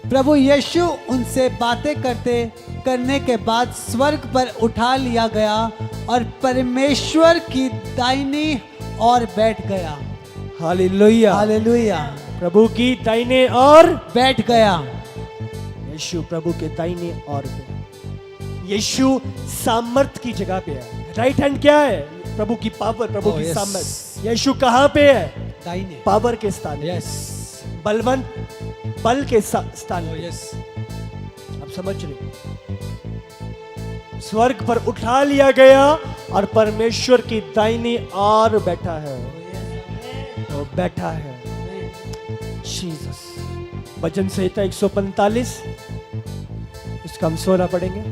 प्रभु यीशु उनसे बातें करने के बाद स्वर्ग पर उठा लिया गया और परमेश्वर की दाहिनी ओर बैठ गया। हालेलुया। हालेलुया। प्रभु की दाहिने और बैठ गया। यीशु प्रभु के दाहिने और यीशु सामर्थ की जगह पे है। राइट हैंड क्या है? प्रभु की पावर, प्रभु Oh, की yes. सामर्थ। यीशु कहाँ पे है? दाहिने। पावर के स्थान पे। यस। बलवंत बल के स्थान पे। यस। आप समझ रहे हो? स्वर्ग पर उठा लिया गया और परमेश्वर की दाहिनी ओर बैठा है। वो बैठा है जीसस। भजन संहिता 145 इसका हम 16 पढ़ेंगे।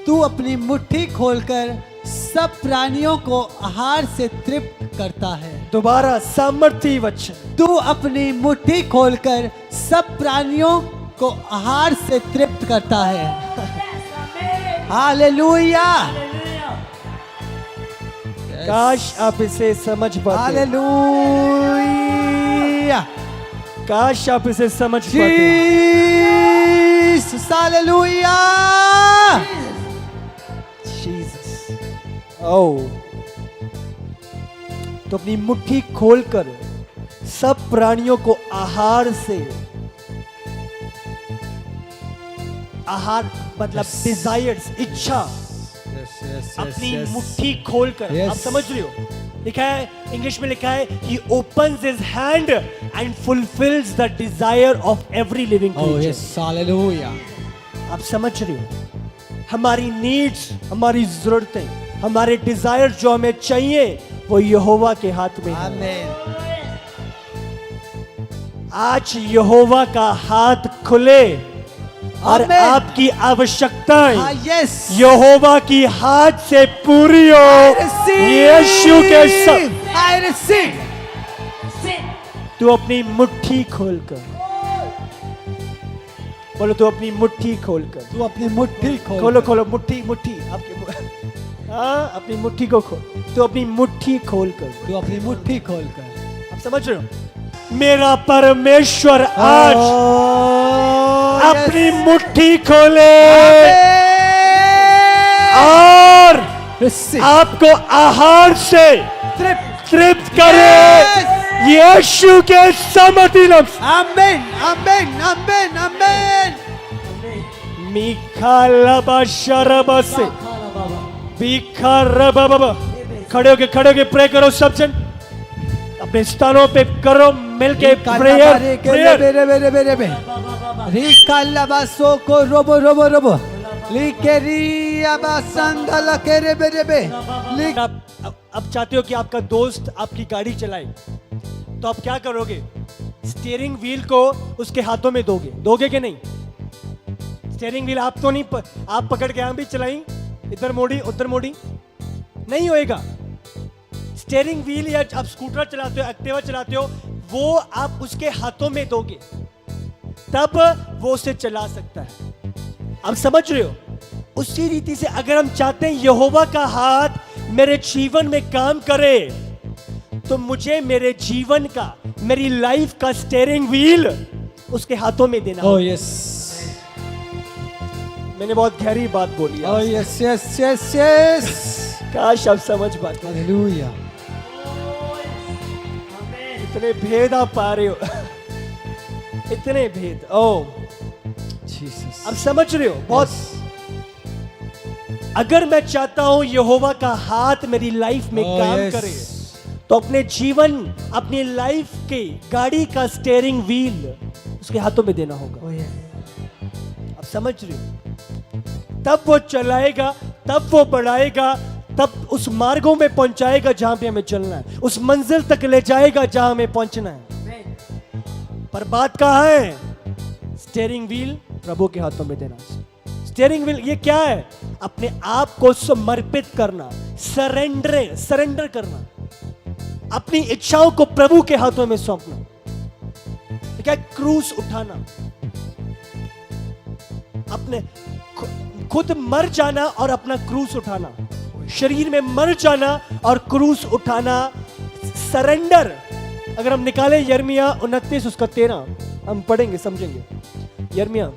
तू अपनी मुट्ठी खोलकर सब प्राणियों को आहार से तृप्त करता है। दोबारा सामर्थी वचन। तू अपनी मुट्ठी खोलकर सब प्राणियों को आहार से तृप्त करता है। हालेलुया। काश आप इसे समझ पाते। हालेलुया। काश आप इसे समझ पाते। जीसस। हालेलुया। जीसस। ओ तो अपनी मुट्ठी खोलकर सब प्राणियों को आहार से, आहार मतलब डिजायर्स, इच्छा, अपनी मुट्ठी खोलकर। Yes. आप समझ रहे हो? लिखा है, इंग्लिश में लिखा है, he opens his hand and fulfills the desire of every living Oh creature. yes, hallelujah. आप समझ रहे हो? हमारी नीड्स, हमारी जरूरतें, हमारे डिजायर जो हमें चाहिए वो यहोवा के हाथ में है। Amen. आज यहोवा का हाथ खुले और Amen. आपकी आवश्यकताएं Ah, yes. यहोवा की हाथ से पूरी I हो। receive. यीशु के सब। I receive. तू अपनी मुट्ठी खोलकर बोलो, तू अपनी मुट्ठी खोलकर। तू अपनी मुट्ठी खोलो खोलो मुट्ठी, मुट्ठी आपके हाँ, अपनी मुट्ठी को खोल। तू अपनी मुट्ठी खोलकर। तू अपनी मुट्ठी खोलकर। आप समझ रहे हो? मेरा परमेश्वर आज अपनी मुट्ठी खोले और Receive. आपको आहार से तृप्त करे। यीशु के समर्थी लफ्ज। Amen. Amen. Amen. Amen. मीखा लबा शरबा से बीखा रबा बाबा। खड़े होके प्रे करो सब जन, अपने स्थानों पे करो मिलके प्रेयर प्रेयर। अब चाहते हो कि आपका दोस्त आपकी गाड़ी चलाए, तो आप क्या करोगे? स्टीयरिंग व्हील को उसके हाथों में दोगे कि नहीं? स्टीयरिंग व्हील आप तो नहीं आप पकड़ के यहाँ भी चलाई, इधर मोड़ी उधर मोड़ी, नहीं होएगा। स्टीयरिंग व्हील या आप स्कूटर चलाते हो, एक्टिवा चलाते हो, वो आप उसके हाथों में दोगे तब वो उसे चला सकता है। आप समझ रहे हो? उसी रीति से अगर हम चाहते हैं यहोवा का हाथ मेरे जीवन में काम करे, तो मुझे मेरे जीवन का, मेरी लाइफ का स्टीयरिंग व्हील उसके हाथों में देना। Oh yes. मैंने बहुत गहरी बात बोली है। Oh yes, yes, yes, yes. काश आप समझ पाते। Hallelujah. इतने भेद आप पा रहे हो। इतने भेद। ओ Jesus. आप समझ रहे हो? बहुत अगर मैं चाहता हूं यहोवा का हाथ मेरी लाइफ में Oh, काम yes. करे, तो अपने जीवन, अपनी लाइफ के गाड़ी का स्टीयरिंग व्हील उसके हाथों में देना होगा। Oh yes. आप समझ रहे हो? तब वो चलाएगा, तब वो बढ़ाएगा, तब उस मार्गों में पहुंचाएगा जहां पे हमें चलना है, उस मंजिल तक ले जाएगा जहां हमें पहुंचना है। पर बात कहां है? स्टीयरिंग व्हील प्रभु के हाथों में देना। स्टीयरिंग व्हील ये क्या है? अपने आप को समर्पित करना, सरेंडर करना, अपनी इच्छाओं को प्रभु के हाथों में सौंपना। क्या? क्रूस उठाना, अपने खुद मर जाना और अपना क्रूस उठाना, शरीर में मर जाना और क्रूस उठाना, सरेंडर। अगर हम निकालें यिर्मयाह 29 उसका 13, हम पढ़ेंगे समझेंगे। यिर्मयाह,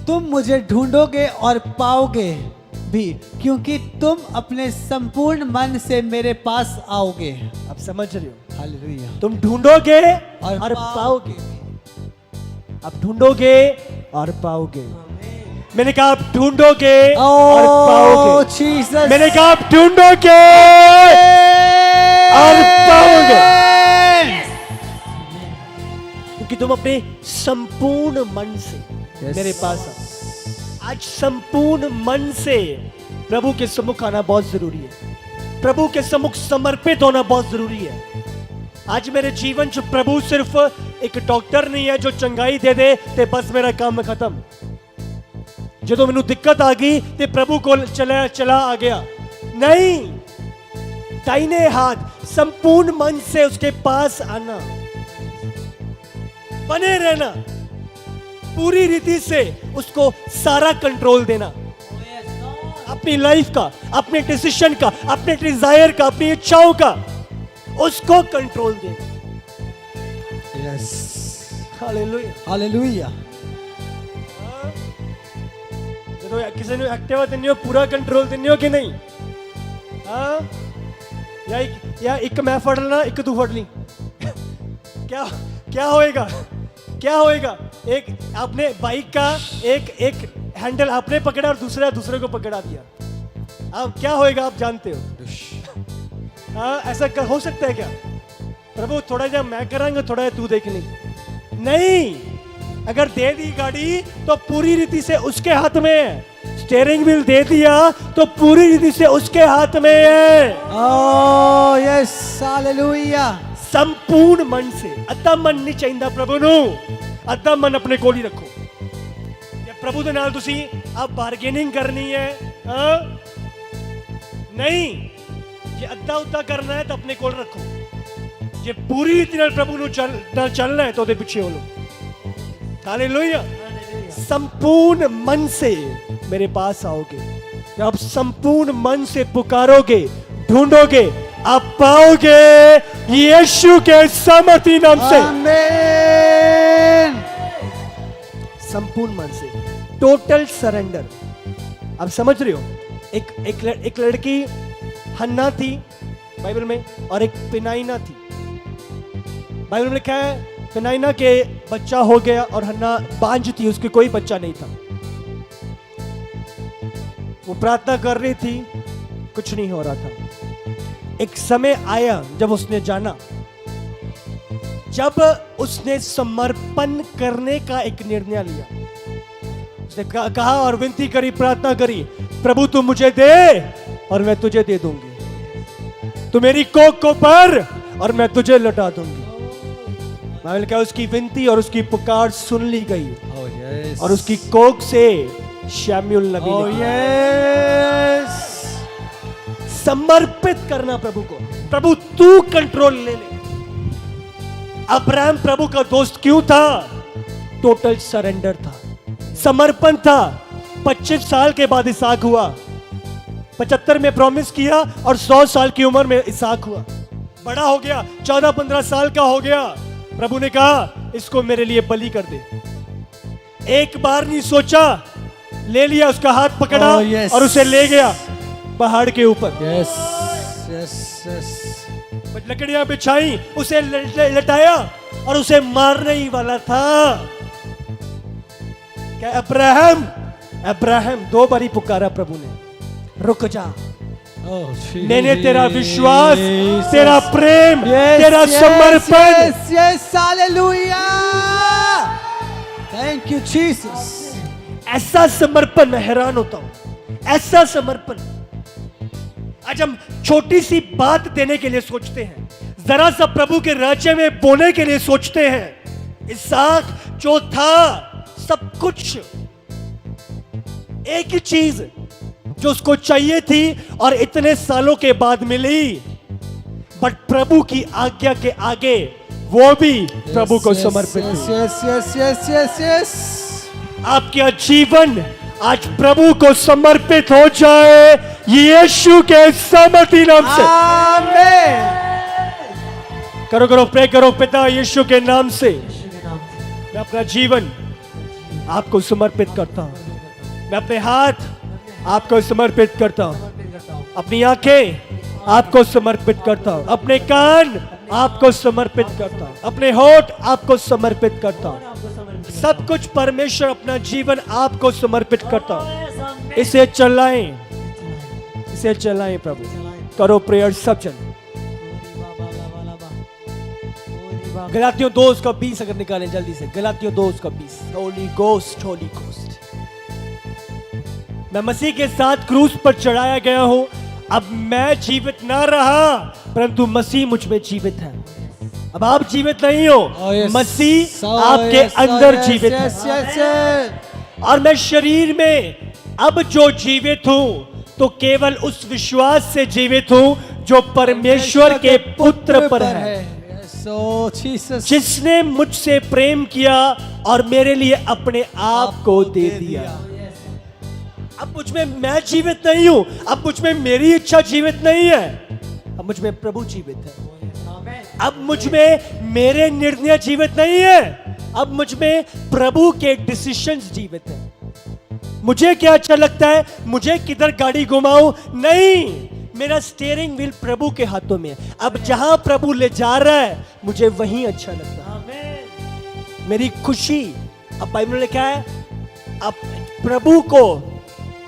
तुम मुझे ढूंढोगे और पाओगे भी, क्योंकि तुम अपने संपूर्ण मन से मेरे पास आओगे। आप समझ रहे हो? हालेलुया। तुम ढूंढोगे और और पाओगे। आप ढूंढोगे और पाओगे। मैंने कहा आप ढूंढोगे और Oh, पाओगे। Jesus. मैंने कहा आप ढूंढोगे और पाओगे, क्योंकि तुम अपने संपूर्ण मन से Yes. मेरे पास आओ। आज संपूर्ण मन से प्रभु के सम्मुख आना बहुत जरूरी है। प्रभु के सम्मुख समर्पित होना बहुत जरूरी है। आज मेरे जीवन च प्रभु सिर्फ एक डॉक्टर नहीं है जो चंगाई दे दे ते बस मेरा काम खत्म। जो मैनू दिक्कत आ गई ते प्रभु को चला आ गया, नहीं। दाहिने हाथ संपूर्ण मन से उसके पास आना, बने रहना, पूरी रीति से उसको सारा कंट्रोल देना, अपनी लाइफ का, अपने डिसीजन का, अपने डिजायर का, अपनी इच्छाओं का, उसको कंट्रोल देना। Yes. हालेलुया। Hallelujah. ਜਦੋਂ ਕਿਸੇ ਨੂੰ ਐਕਟਿਵਾ ਦਿੰਦੇ ਹੋ ਪੂਰਾ ਕੰਟਰੋਲ ਦਿੰਦੇ ਹੋ ਕਿ ਨਹੀਂ? ਹਾਂ या एक मैं फड़ लेना एक तू फड़ ली। क्या क्या होएगा, क्या होएगा? एक आपने बाइक का एक हैंडल आपने पकड़ा और दूसरे को पकड़ा दिया, अब क्या होएगा आप जानते हो। हाँ, ऐसा हो सकता है क्या? प्रभु थोड़ा जा मैं करांगा, थोड़ा तू देख ली। नहीं, अगर दे दी गाड़ी तो पूरी रीति से उसके हाथ में है। स्टीयरिंग व्हील दे दिया तो पूरी रीति से उसके हाथ में है। Oh, yes. Hallelujah. संपूर्ण मन से। अद्धा मन नहीं चाहिए प्रभु ਨੂੰ, अद्धा मन अपने कोल ही रखो। ਜੇ प्रभु ਦੇ ਨਾਲ ਤੁਸੀਂ आप बार्गेनिंग करनी है, हाँ? नहीं, ਜੇ ਅੱਧਾ ਉੱਤਾ करना है तो अपने कोल रखो। ਜੇ पूरी रीति ਨਾਲ प्रभु ਨੂੰ चलना है तो ਉਹਦੇ ਪਿੱਛੇ ਹੋ ਲੋ। हालेलुया। संपूर्ण मन से मेरे पास आओगे, जब आप संपूर्ण मन से पुकारोगे, ढूंढोगे, आप पाओगे यीशु के सामर्थी नाम से। Amen. संपूर्ण मन से, टोटल सरेंडर। आप समझ रहे हो? एक लड़की हन्ना थी बाइबल में और एक पेनाइना थी। बाइबल में लिखा है पेनाइना के बच्चा हो गया और हन्ना बांझ थी, उसके कोई बच्चा नहीं था। वो प्रार्थना कर रही थी, कुछ नहीं हो रहा था। एक समय आया जब उसने जाना, जब उसने समर्पण करने का एक निर्णय लिया। उसने कहा और विनती करी, प्रार्थना करी, प्रभु तू मुझे दे और मैं तुझे दे दूंगी, तू मेरी कोख को भर और मैं तुझे लौटा दूंगी। बाइबल का उसकी विनती और उसकी पुकार सुन ली गई। Oh, yes. और उसकी कोख से शमूएल नबी Oh, निकला। yes. समर्पित करना प्रभु को। प्रभु तू कंट्रोल ले ले। अब्राहम प्रभु का दोस्त क्यों था? टोटल सरेंडर था, समर्पण था। 25 साल के बाद इसहाक हुआ, 75 में प्रॉमिस किया और 100 साल की उम्र में इसहाक हुआ। बड़ा हो गया, 14-15 साल का हो गया। प्रभु ने कहा इसको मेरे लिए बलि कर दे। एक बार नहीं सोचा, ले लिया, उसका हाथ पकड़ा Oh, yes. और उसे ले गया पहाड़ के ऊपर। Yes. Yes. Yes. लकड़ियां बिछाई, उसे लटाया और उसे मारने ही वाला था। क्या अब्राहम, अब्राहम 2 बारी पुकारा प्रभु ने, रुक जा, Oh, मैंने तेरा विश्वास, Jesus. तेरा प्रेम, Yes, तेरा yes, समर्पण। Yes, yes, hallelujah. Thank you, Jesus. ऐसा समर्पण, मैं हैरान होता हूं, ऐसा समर्पण। आज हम छोटी सी बात देने के लिए सोचते हैं, जरा सा प्रभु के राज्य में बोने के लिए सोचते हैं। इसहाक जो था सब कुछ, एक ही चीज जो उसको चाहिए थी और इतने सालों के बाद मिली, बट प्रभु की आज्ञा के आगे वो भी प्रभु को समर्पित Yes, हुई। yes, yes, yes, yes, yes. आपका जीवन आज प्रभु को समर्पित हो जाए यीशु के सामर्थी नाम से। Amen. करो करो, प्रे करो, पिता यीशु के नाम से मैं अपना जीवन आपको समर्पित करता हूं। मैं अपने हाथ आपको समर्पित करता हूं, अपनी आंखें आपको समर्पित करता हूं, अपने कान आपको समर्पित करता हूं, अपने होठ आपको समर्पित करता हूं, आपको समर्पित सब कुछ परमेश्वर, अपना जीवन आपको समर्पित करता हूं। करता हूं। इसे चलाएं, इसे चलाएं प्रभु। करो प्रेयर सब जन। गलातियों 2:20 अगर निकालें जल्दी से, गलातियों 2:20। Holi ghost, Holi ghost. मैं मसीह के साथ क्रूस पर चढ़ाया गया हूं, अब मैं जीवित ना रहा परंतु मसीह मुझ में जीवित है। अब आप जीवित नहीं हो, मसीह आपके अंदर जीवित है। और मैं शरीर में अब जो जीवित हूं तो केवल उस विश्वास से जीवित हूं जो परमेश्वर के पुत्र पर है, जिसने मुझसे प्रेम किया और मेरे लिए अपने आप को दे दिया। अब मुझ में मैं जीवित नहीं हूं, अब मुझ में मेरी इच्छा जीवित नहीं है, अब मुझ में प्रभु जीवित है। अब मुझ में मेरे निर्णय जीवित नहीं है, अब मुझ में प्रभु के डिसीजंस जीवित है। मुझे क्या अच्छा लगता है, मुझे किधर गाड़ी घुमाऊं, नहीं, मेरा स्टीयरिंग व्हील प्रभु के हाथों में है। अब जहां प्रभु ले जा रहा है मुझे वहीं अच्छा लगता है। मेरी खुशी, अब बाइबल में लिखा है, अब प्रभु को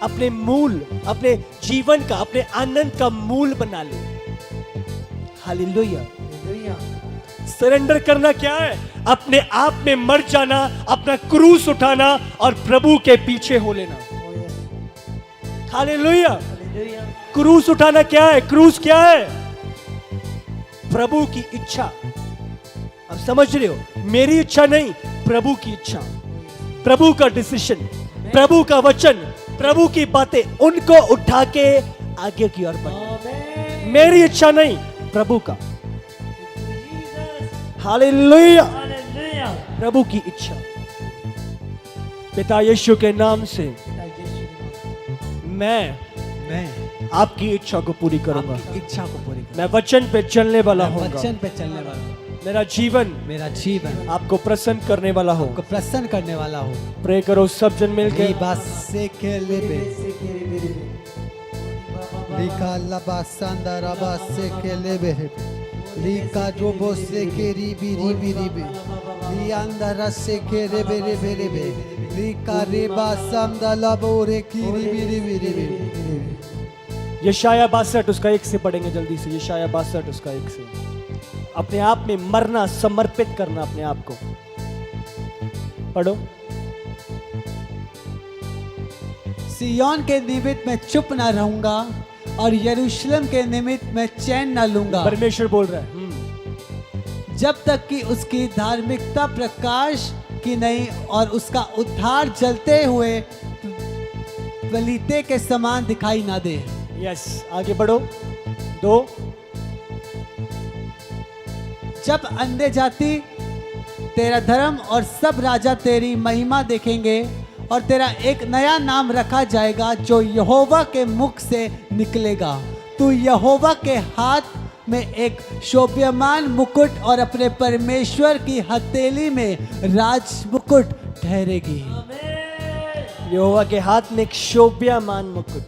अपने मूल, अपने जीवन का, अपने आनंद का मूल बना ले। हालेलुया। सरेंडर करना क्या है? अपने आप में मर जाना, अपना क्रूस उठाना और प्रभु के पीछे हो लेना। हालेलुया। क्रूस उठाना क्या है? क्रूस क्या है? प्रभु की इच्छा। अब समझ रहे हो, मेरी इच्छा नहीं, प्रभु की इच्छा, प्रभु का डिसीजन, प्रभु का वचन, प्रभु की बातें, उनको उठा के आगे की ओर बढ़ना। मेरी इच्छा नहीं, प्रभु का। हालेलुया। प्रभु की इच्छा। पिता यीशु के नाम से मैं आपकी इच्छा को पूरी करूंगा। इच्छा को पूरी कर। मैं वचन पे चलने वाला हूँ। वचन पे चलने वाला हूँ। मेरा जीवन आपको प्रसन्न करने वाला हो, को प्रसन्न करने वाला हो। प्रे करो सब जन मिलकर। लिखा लबा संदरा बासे के लेबे लिखा जोबो से के रिबी रिबी रिबी लियांदरा से के रेबे रेबे रेबे लिखा रेबा संदला बोरे की रिबी रिबी रिबी। यशाया 62 उसका 1 से पढ़ेंगे जल्दी से। यशाया 62 उसका 1 से। अपने आप में मरना, समर्पित करना अपने आप को। पढ़ो। सिय्योन के निमित्त मैं चुप ना रहूंगा और यरूशलेम के निमित्त मैं चैन ना लूंगा, परमेश्वर बोल रहा है, जब तक कि उसकी धार्मिकता प्रकाश की नहीं और उसका उद्धार जलते हुए पलीते के समान दिखाई ना दे। यस, आगे बढ़ो। 2। जब अन्य जाति तेरा धर्म और सब राजा तेरी महिमा देखेंगे और तेरा एक नया नाम रखा जाएगा जो यहोवा के मुख से निकलेगा। तू यहोवा के हाथ में एक शोभ्यमान मुकुट और अपने परमेश्वर की हथेली में राज मुकुट ठहरेगी। यहोवा के हाथ में एक शोभ्यमान मुकुट,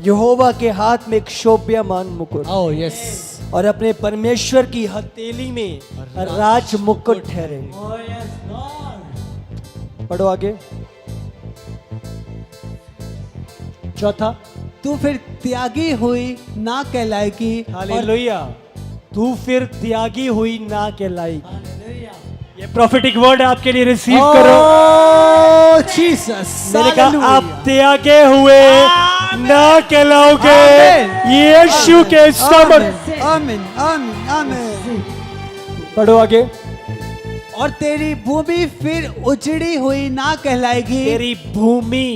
यहोवा के हाथ में एक शोभ्यमान मुकुट। Oh yes. और अपने परमेश्वर की हथेली में राज मुकुट ठहरे। पढ़ो आगे। 4। तू फिर त्यागी हुई ना कहलाएगी। हालेलुया। तू फिर त्यागी हुई ना कहलाएगी। ये प्रोफेटिक वर्ड है आपके लिए, रिसीव करो। जीसस। मैंने कहा आप त्यागे हुए ना कहलाओगे यीशु के सामर्थ्य। आमीन आमीन आमीन। पढ़ो आगे। और तेरी भूमि फिर उजड़ी हुई ना कहलाएगी। तेरी भूमि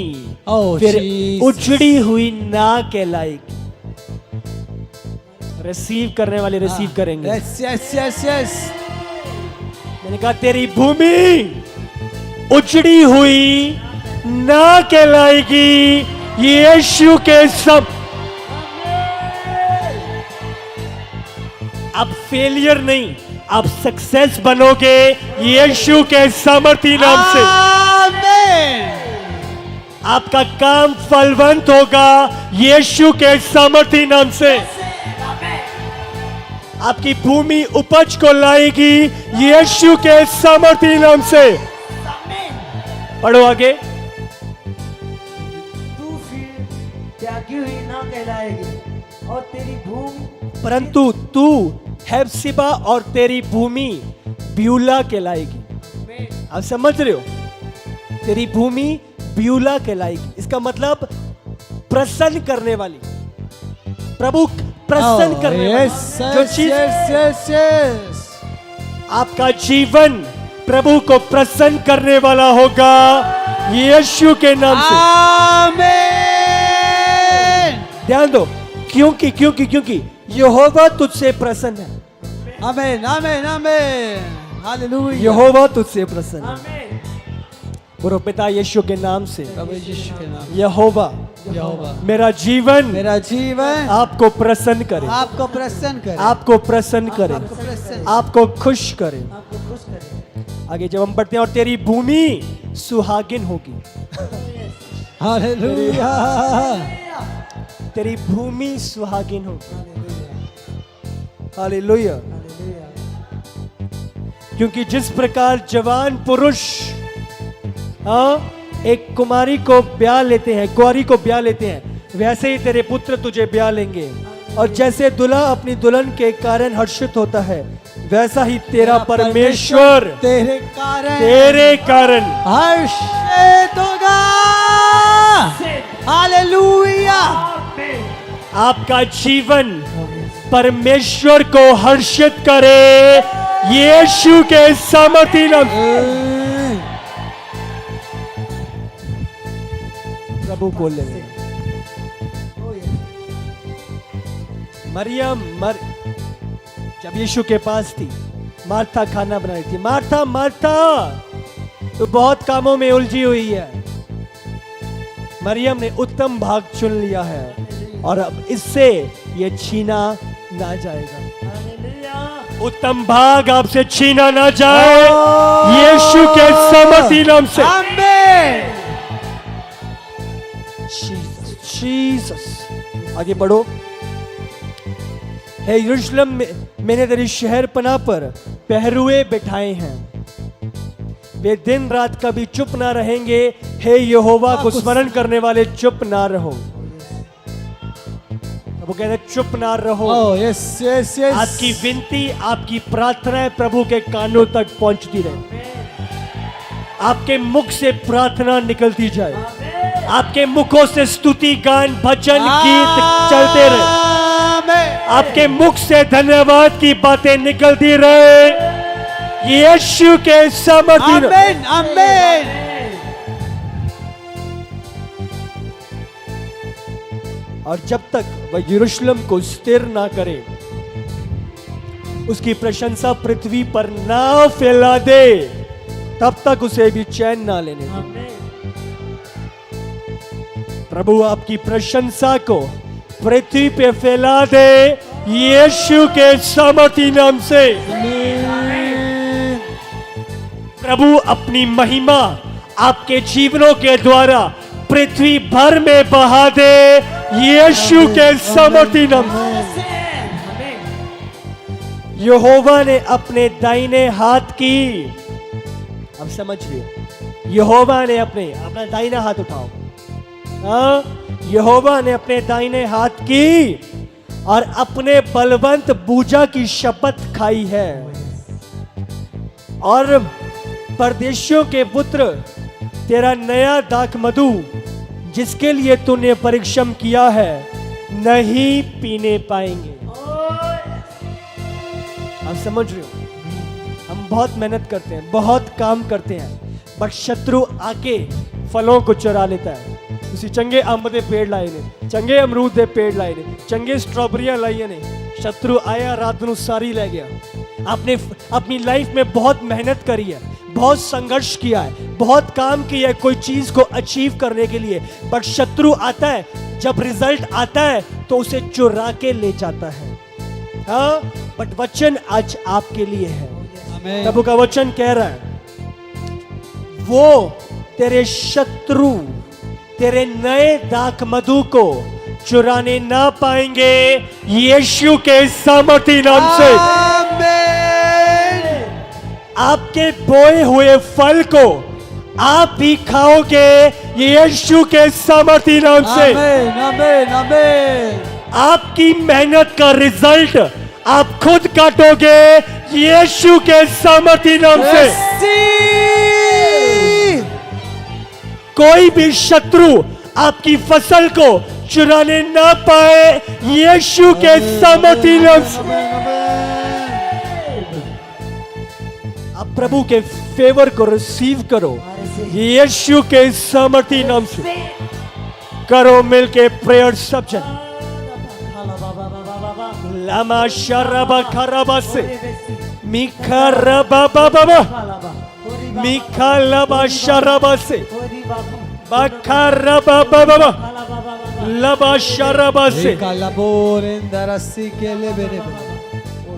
फिर उजड़ी हुई ना कहलाएगी। रिसीव करने वाले रिसीव करेंगे। Yes yes yes yes. मैंने कहा तेरी भूमि उजड़ी हुई ना कहलाएगी यीशु के सब। अब फेलियर नहीं, आप सक्सेस बनोगे यीशु के सामर्थी नाम से। आपका काम फलवंत होगा यीशु के सामर्थी नाम से। आपकी भूमि उपज को लाएगी यीशु के सामर्थी नाम से। पढ़ो आगे। तू फिर त्यागी हुई ना कहलाएगी और तेरी भूमि परंतु तू हेप्सिबा और तेरी भूमि ब्यूला कहलाएगी। आप समझ रहे हो? तेरी भूमि ब्यूला कहलाएगी। इसका मतलब प्रसन्न करने वाली, प्रभु प्रसन्न करने वाली जो चीज। यस आपका जीवन प्रभु को प्रसन्न करने वाला होगा यीशु के नाम से। आमीन। ध्यान दो, क्योंकि यहोवा तुझसे प्रसन्न है। आमीन आमीन आमीन हालेलुया। यहोवा तुझसे प्रसन्न है। बोलो पिता यीशु के नाम से, प्रभु यीशु के नाम यहोवा यहोवा मेरा जीवन मेरा जीवन आपको प्रसन्न करे, आपको प्रसन्न करे, आपको प्रसन्न करे, आपको प्रसन्न आपको खुश करे। आपको खुश करे। आगे जब हम बढ़ते हैं, और तेरी भूमि सुहागिन होगी। हालेलुया। तेरी भूमि सुहागिन होगी। हालेलुया। क्योंकि जिस प्रकार जवान पुरुष एक कुमारी को ब्याह लेते हैं, कुंवारी को ब्याह लेते हैं, वैसे ही तेरे पुत्र तुझे ब्याह लेंगे। और जैसे दूल्हा अपनी दुल्हन के कारण हर्षित होता है, वैसा ही तेरा परमेश्वर तेरे कारण हर्षित होगा। हालेलुया। आपका जीवन परमेश्वर को हर्षित करे यीशु के सामर्थी नाम से। प्रभु को ले ले। मरियम जब यीशु के पास थी, मार्था खाना बना रही थी। मार्था तो बहुत कामों में उलझी हुई है। मरियम ने उत्तम भाग चुन लिया है और अब इससे ये छीना ना जाएगा। उत्तम भाग आपसे छीना ना जाए यीशु के सामर्थी नाम से। आमीन। जीसस। आगे बढ़ो। हे यरूशलेम मैंने तेरी शहर पनाह पर पहरुए बिठाए हैं, वे दिन रात कभी चुप ना रहेंगे। हे यहोवा को स्मरण करने वाले चुप ना रहो। वो कहते चुप ना रहो। Yes yes yes. आपकी विनती, आपकी प्रार्थनाएं प्रभु के कानों तक पहुंचती रहे। आपके मुख से प्रार्थना निकलती जाए, आपके मुखों से स्तुति गान भजन गीत चलते रहे, आपके मुख से धन्यवाद की बातें निकलती रहे यीशु के सामर्थी। आमीन आमीन। और जब तक वह यरूशलेम को स्थिर ना करे, उसकी प्रशंसा पृथ्वी पर ना फैला दे, तब तक उसे भी चैन ना लेने दे। प्रभु आपकी प्रशंसा को पृथ्वी पे फैला दे यीशु के सामर्थी नाम से। प्रभु अपनी महिमा आपके जीवनों के द्वारा पृथ्वी भर में बहा दे यीशु के सामर्थी नाम से। यहोवा ने अपने दाहिने हाथ की, अब समझ लियो, यहोवा ने अपना दाहिना हाथ उठाओ। यहोवा ने अपने दाहिने हाथ की और अपने बलवंत भुजा की शपथ खाई है। और परदेशियों के पुत्र तेरा नया दाखमधु जिसके लिए तूने परिश्रम किया है नहीं पीने पाएंगे। आप समझ रहे हो? हम बहुत मेहनत करते हैं, बहुत काम करते हैं, बट शत्रु आके फलों को चुरा लेता है। उसी चंगे अंब दे पेड़ लाए ने, चंगे अमरूद दे पेड़ लाए ने, चंगे स्ट्रॉबेरियां लाइए ने, शत्रु आया रात ਨੂੰ सारी ले गया। आपने अपनी लाइफ में बहुत मेहनत करी है, बहुत संघर्ष किया है, बहुत काम किया है कोई चीज को अचीव करने के लिए, बट शत्रु आता है, जब रिजल्ट आता है तो उसे चुरा के ले जाता है। हाँ, बट वचन आज आपके लिए है। प्रभु का वचन कह रहा है वो तेरे शत्रु तेरे नए दाखमधु को चुराने ना पाएंगे यीशु के सामर्थी नाम से। आमेन। आपके बोए हुए फल को आप भी खाओगे यीशु के सामर्थी नाम से। आमेन आमेन आमेन। आपकी मेहनत का रिजल्ट आप खुद काटोगे यीशु के सामर्थी नाम से। कोई भी शत्रु आपकी फसल को चुराने ना पाए यीशु के सामर्थी नाम से। आप प्रभु के फेवर को रिसीव करो यीशु के सामर्थी नाम से। करो मिलके प्रेयर सब जन। लामा शरबा खरबा से मिखा रबा बाबा मिखा लबा शरबा से बखा रबा बाबा लबा शरबा से।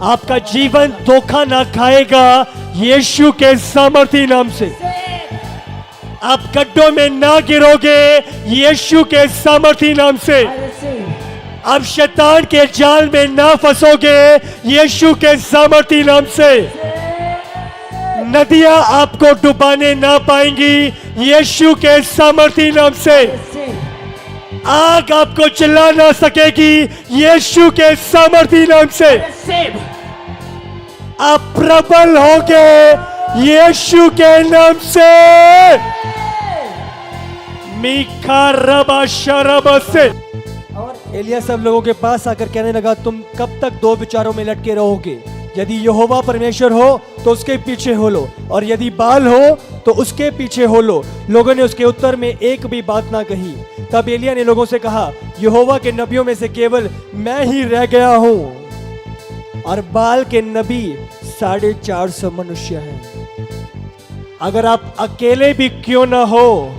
आपका जीवन धोखा ना खाएगा यीशु के सामर्थी नाम से। आप गड्ढों में ना गिरोगे यीशु के सामर्थी नाम से। आप शैतान के जाल में ना फंसोगे यीशु के सामर्थी नाम से। नदियां आपको डुबाने ना पाएंगी यीशु के सामर्थी नाम से। आग आपको जला ना सकेगी यीशु के सामर्थी नाम से। आप प्रबल होगे यीशु के नाम से। मीखा रबा शरबा से। एलिया सब लोगों के पास आकर कहने लगा, तुम कब तक दो विचारों में लटके रहोगे? यदि यहोवा परमेश्वर हो तो उसके पीछे हो लो, और यदि बाल हो तो उसके पीछे हो लो। लोगों ने उसके उत्तर में एक भी बात ना कही। तब एलिया ने लोगों से कहा, यहोवा के नबियों में से केवल मैं ही रह गया हूं, और बाल के नबी 450 मनुष्य हैं। अगर आप अकेले भी क्यों ना हो,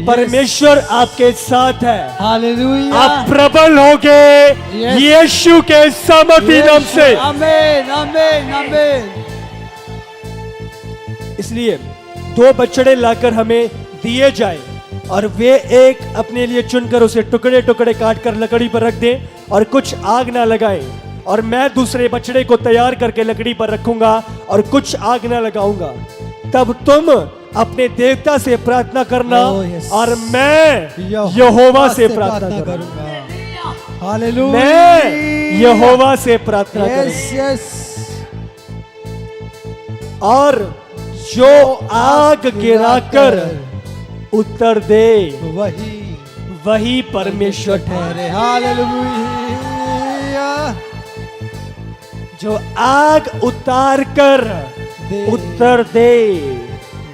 परमेश्वर आपके साथ है। हालेलुया। आप प्रबल होगे यीशु के सामर्थी नाम से। आमेन आमेन आमेन। इसलिए 2 बछड़े लाकर हमें दिए जाए, और वे एक अपने लिए चुनकर उसे टुकड़े टुकड़े काट कर लकड़ी पर रख दें, और कुछ आग ना लगाएं। और मैं दूसरे बछड़े को तैयार करके लकड़ी पर रखूंगा और कुछ आग ना लगाऊंगा। तब तुम अपने देवता से प्रार्थना करना, और मैं यहोवा से प्रार्थना करूंगा। हालेलुया। मैं यहोवा से प्रार्थना करूंगा। और जो आग गिराकर उत्तर दे वही परमेश्वर ठहरे। हालेलुया। जो आग उतार कर उत्तर दे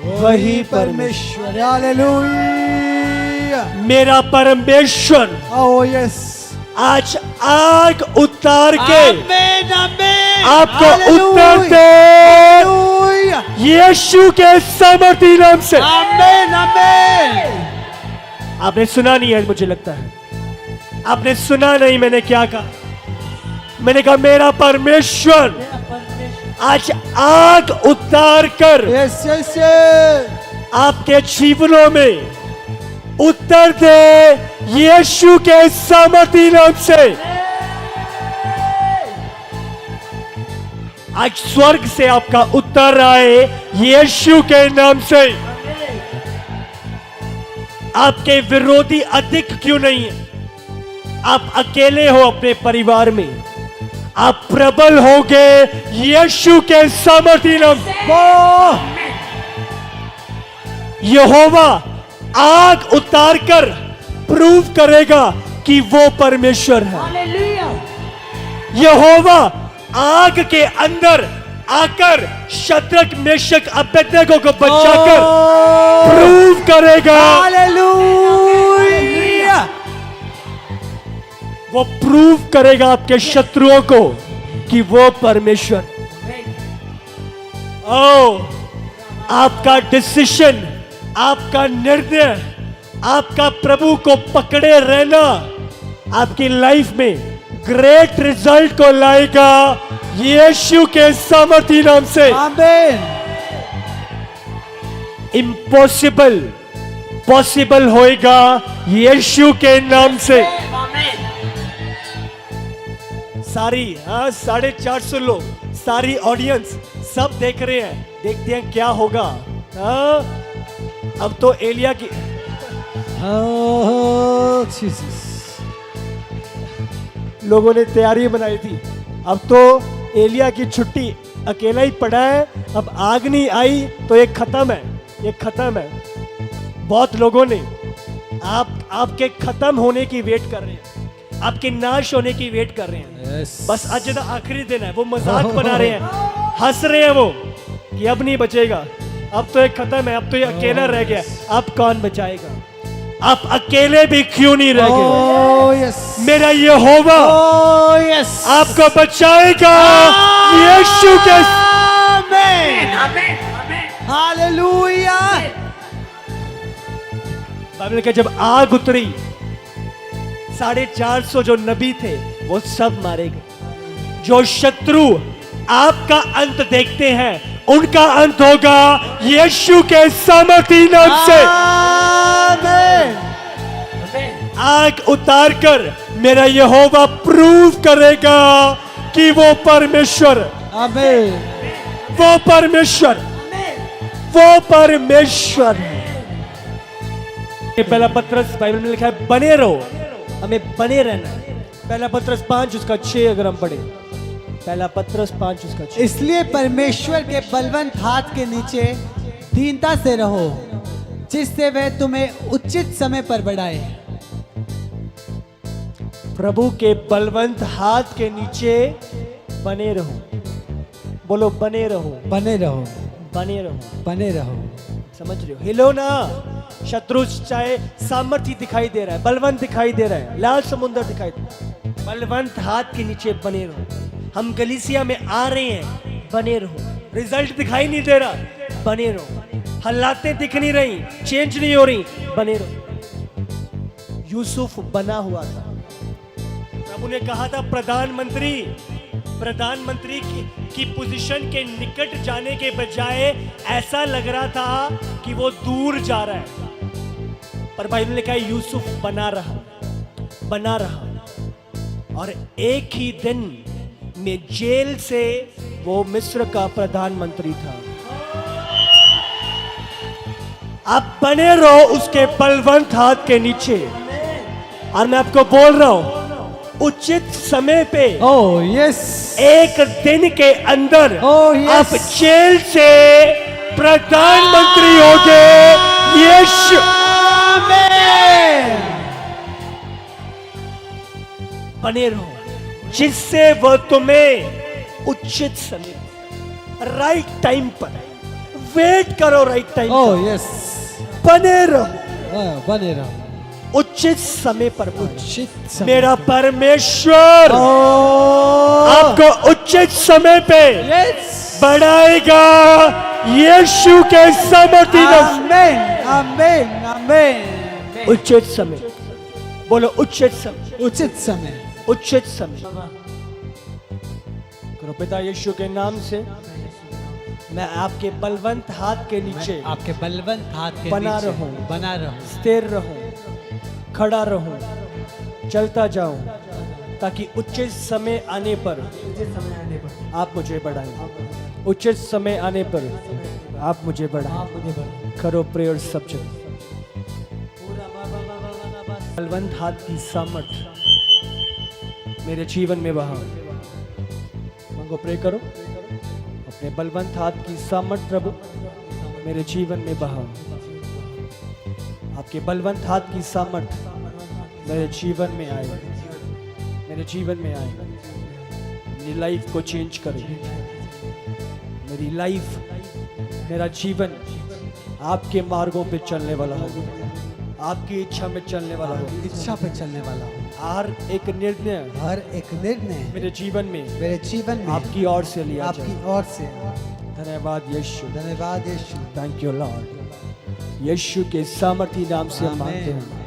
वही परमेश्वर। हालेलुया। मेरा परमेश्वर ओह यस। आज आग उतार के आमेन आमेन। आपको हालेलुया। उत्तर दे हालेलुया। यीशु के सामर्थी नाम से। आमेन आमेन। आपने सुना नहीं है, मुझे लगता है आपने सुना नहीं। मैंने क्या कहा? मैंने कहा मेरा परमेश्वर आज आग उतार कर यस यस। आपके जीवनों में उत्तर दे यीशु के सामर्थी नाम से। आज स्वर्ग से आपका उत्तर आए यीशु के नाम से। आपके विरोधी अधिक क्यों नहीं है? आप अकेले हो अपने परिवार में, आप प्रबल होगे यीशु के सामर्थी नाम से। यहोवा आग उतार कर प्रूव करेगा कि वो परमेश्वर है। यहोवा आग के अंदर आकर शद्रक मेशक अबेदnego को बचाकर प्रूव करेगा। हालेलुया। वो प्रूव करेगा आपके शत्रुओं को कि वो परमेश्वर। ओ, आपका डिसीजन, आपका निर्णय, आपका प्रभु को पकड़े रहना आपकी लाइफ में ग्रेट रिजल्ट को लाएगा यीशु के सामर्थी नाम से। आमेन। इम्पॉसिबल पॉसिबल होएगा यीशु के नाम से। सारी 450 लोग, सारी ऑडियंस सब देख रहे हैं, देखते हैं क्या होगा। अब तो एलिया की Oh, Jesus. लोगों ने तैयारी बनाई थी, अब तो एलिया की छुट्टी, अकेला ही पड़ा है, अब आग नहीं आई तो ये खत्म है, ये खत्म है। बहुत लोगों ने आपके खत्म होने की वेट कर रहे हैं, आपके नाश होने की वेट कर रहे हैं। Yes. बस आज तो आखिरी दिन है, वो मजाक बना रहे हैं, हंस रहे हैं वो कि अब नहीं बचेगा, अब तो ये खत्म है, अब तो ये अकेला रह गया, अब कौन बचाएगा? आप अकेले भी क्यों नहीं रह गए? Oh, yes. मेरा यहोवा Oh, yes. आपको बचाएगा यीशु के। Amen. Hallelujah. बाइबल के जब आग उतरी, 450 जो नबी थे वो सब मारे गए। जो शत्रु आपका अंत देखते हैं, उनका अंत होगा यीशु के सामर्थी नाम से। Amen. आग उतार कर मेरा यहोवा प्रूव करेगा कि वो परमेश्वर, Amen. वो परमेश्वर, वो परमेश्वर है। ये पहला पत्रस बाइबल में लिखा है बने रहो, हमें बने रहना है। पहला पत्रस 5 उसका 6 अगर हम पढ़े, पहला पत्रस 5 उसका 6। इसलिए परमेश्वर के बलवंत हाथ के नीचे दीनता से रहो, जिससे वह तुम्हें उचित समय पर बढ़ाए। प्रभु के बलवंत हाथ के नीचे बने रहो, बोलो बने रहो, बने रहो, बने रहो, बने रहो। समझ रहे हो? हिलो ना। शत्रु चाहे सामर्थ्य दिखाई दे रहा है, बलवंत दिखाई दे रहा है, लाल समुद्र दिखाई दे रहा है, बलवंत हाथ के नीचे बने रहो। हम गलीसिया में आ रहे हैं, बने रहो। रिजल्ट दिखाई नहीं दे रहा, बने रहो। हालातें दिख नहीं रही, चेंज नहीं हो रही, बने रहो। यूसुफ बना हुआ था। प्रभु ने कहा था प्रधानमंत्री की पोजीशन के निकट जाने के बजाय ऐसा लग रहा था कि वो दूर जा रहा है, पर बाइबल ने कहा यूसुफ बना रहा, और एक ही दिन में जेल से वो मिस्र का प्रधानमंत्री था। आप बने रहो उसके बलवंत हाथ के नीचे। और मैं आपको बोल रहा हूं, उचित समय पे, Oh, yes. एक दिन के अंदर Oh, yes. आप जेल से प्रधानमंत्री होगे। यीशु Amen. बने रहो, जिससे वह तुम्हें उचित समय, राइट टाइम पर, वेट करो राइट टाइम Oh, पर, yes. बने रहो बने रहो, उचित समय पर। उचित समय मेरा परमेश्वर Oh, आपको उचित समय पे yes. बढ़ाएगा यीशु के सामर्थ्य नाम। Amen. Amen. Amen. उचित समय, बोलो उचित समय, उचित समय। उचित समय। करो पिता यीशु के नाम से, मैं आपके बलवंत हाथ के नीचे आपके बलवंत हाथ के बना नीचे रहूं, बना रहूं, स्थिर रहूं, खड़ा रहूं, चलता जाऊं, ताकि उचित समय आने पर आप मुझे बढ़ाएं। उचित समय आने पर आप मुझे बढ़ाएं। करो प्रेयर सब्जेक्ट। बलवंत हाथ की सामर्थ मेरे जीवन में बहा। मांगो, प्रे करो। अपने बलवंत हाथ की सामर्थ प्रभु मेरे जीवन में बहा। आपके बलवंत हाथ की सामर्थ मेरे जीवन में आए, मेरे जीवन में आए। मेरी लाइफ को चेंज करे। मेरी लाइफ, मेरा जीवन आपके मार्गों पे चलने वाला हो, आपकी इच्छा में चलने वाला हो। इच्छा पे चलने वाला हूँ। हर एक निर्णय हर एक निर्णय मेरे जीवन में मेरे जीवन में आपकी ओर से लिया जाए। आपकी ओर से। धन्यवाद यीशु, धन्यवाद यीशु। Thank you Lord. यीशु के सामर्थी नाम से हम मांगते हैं।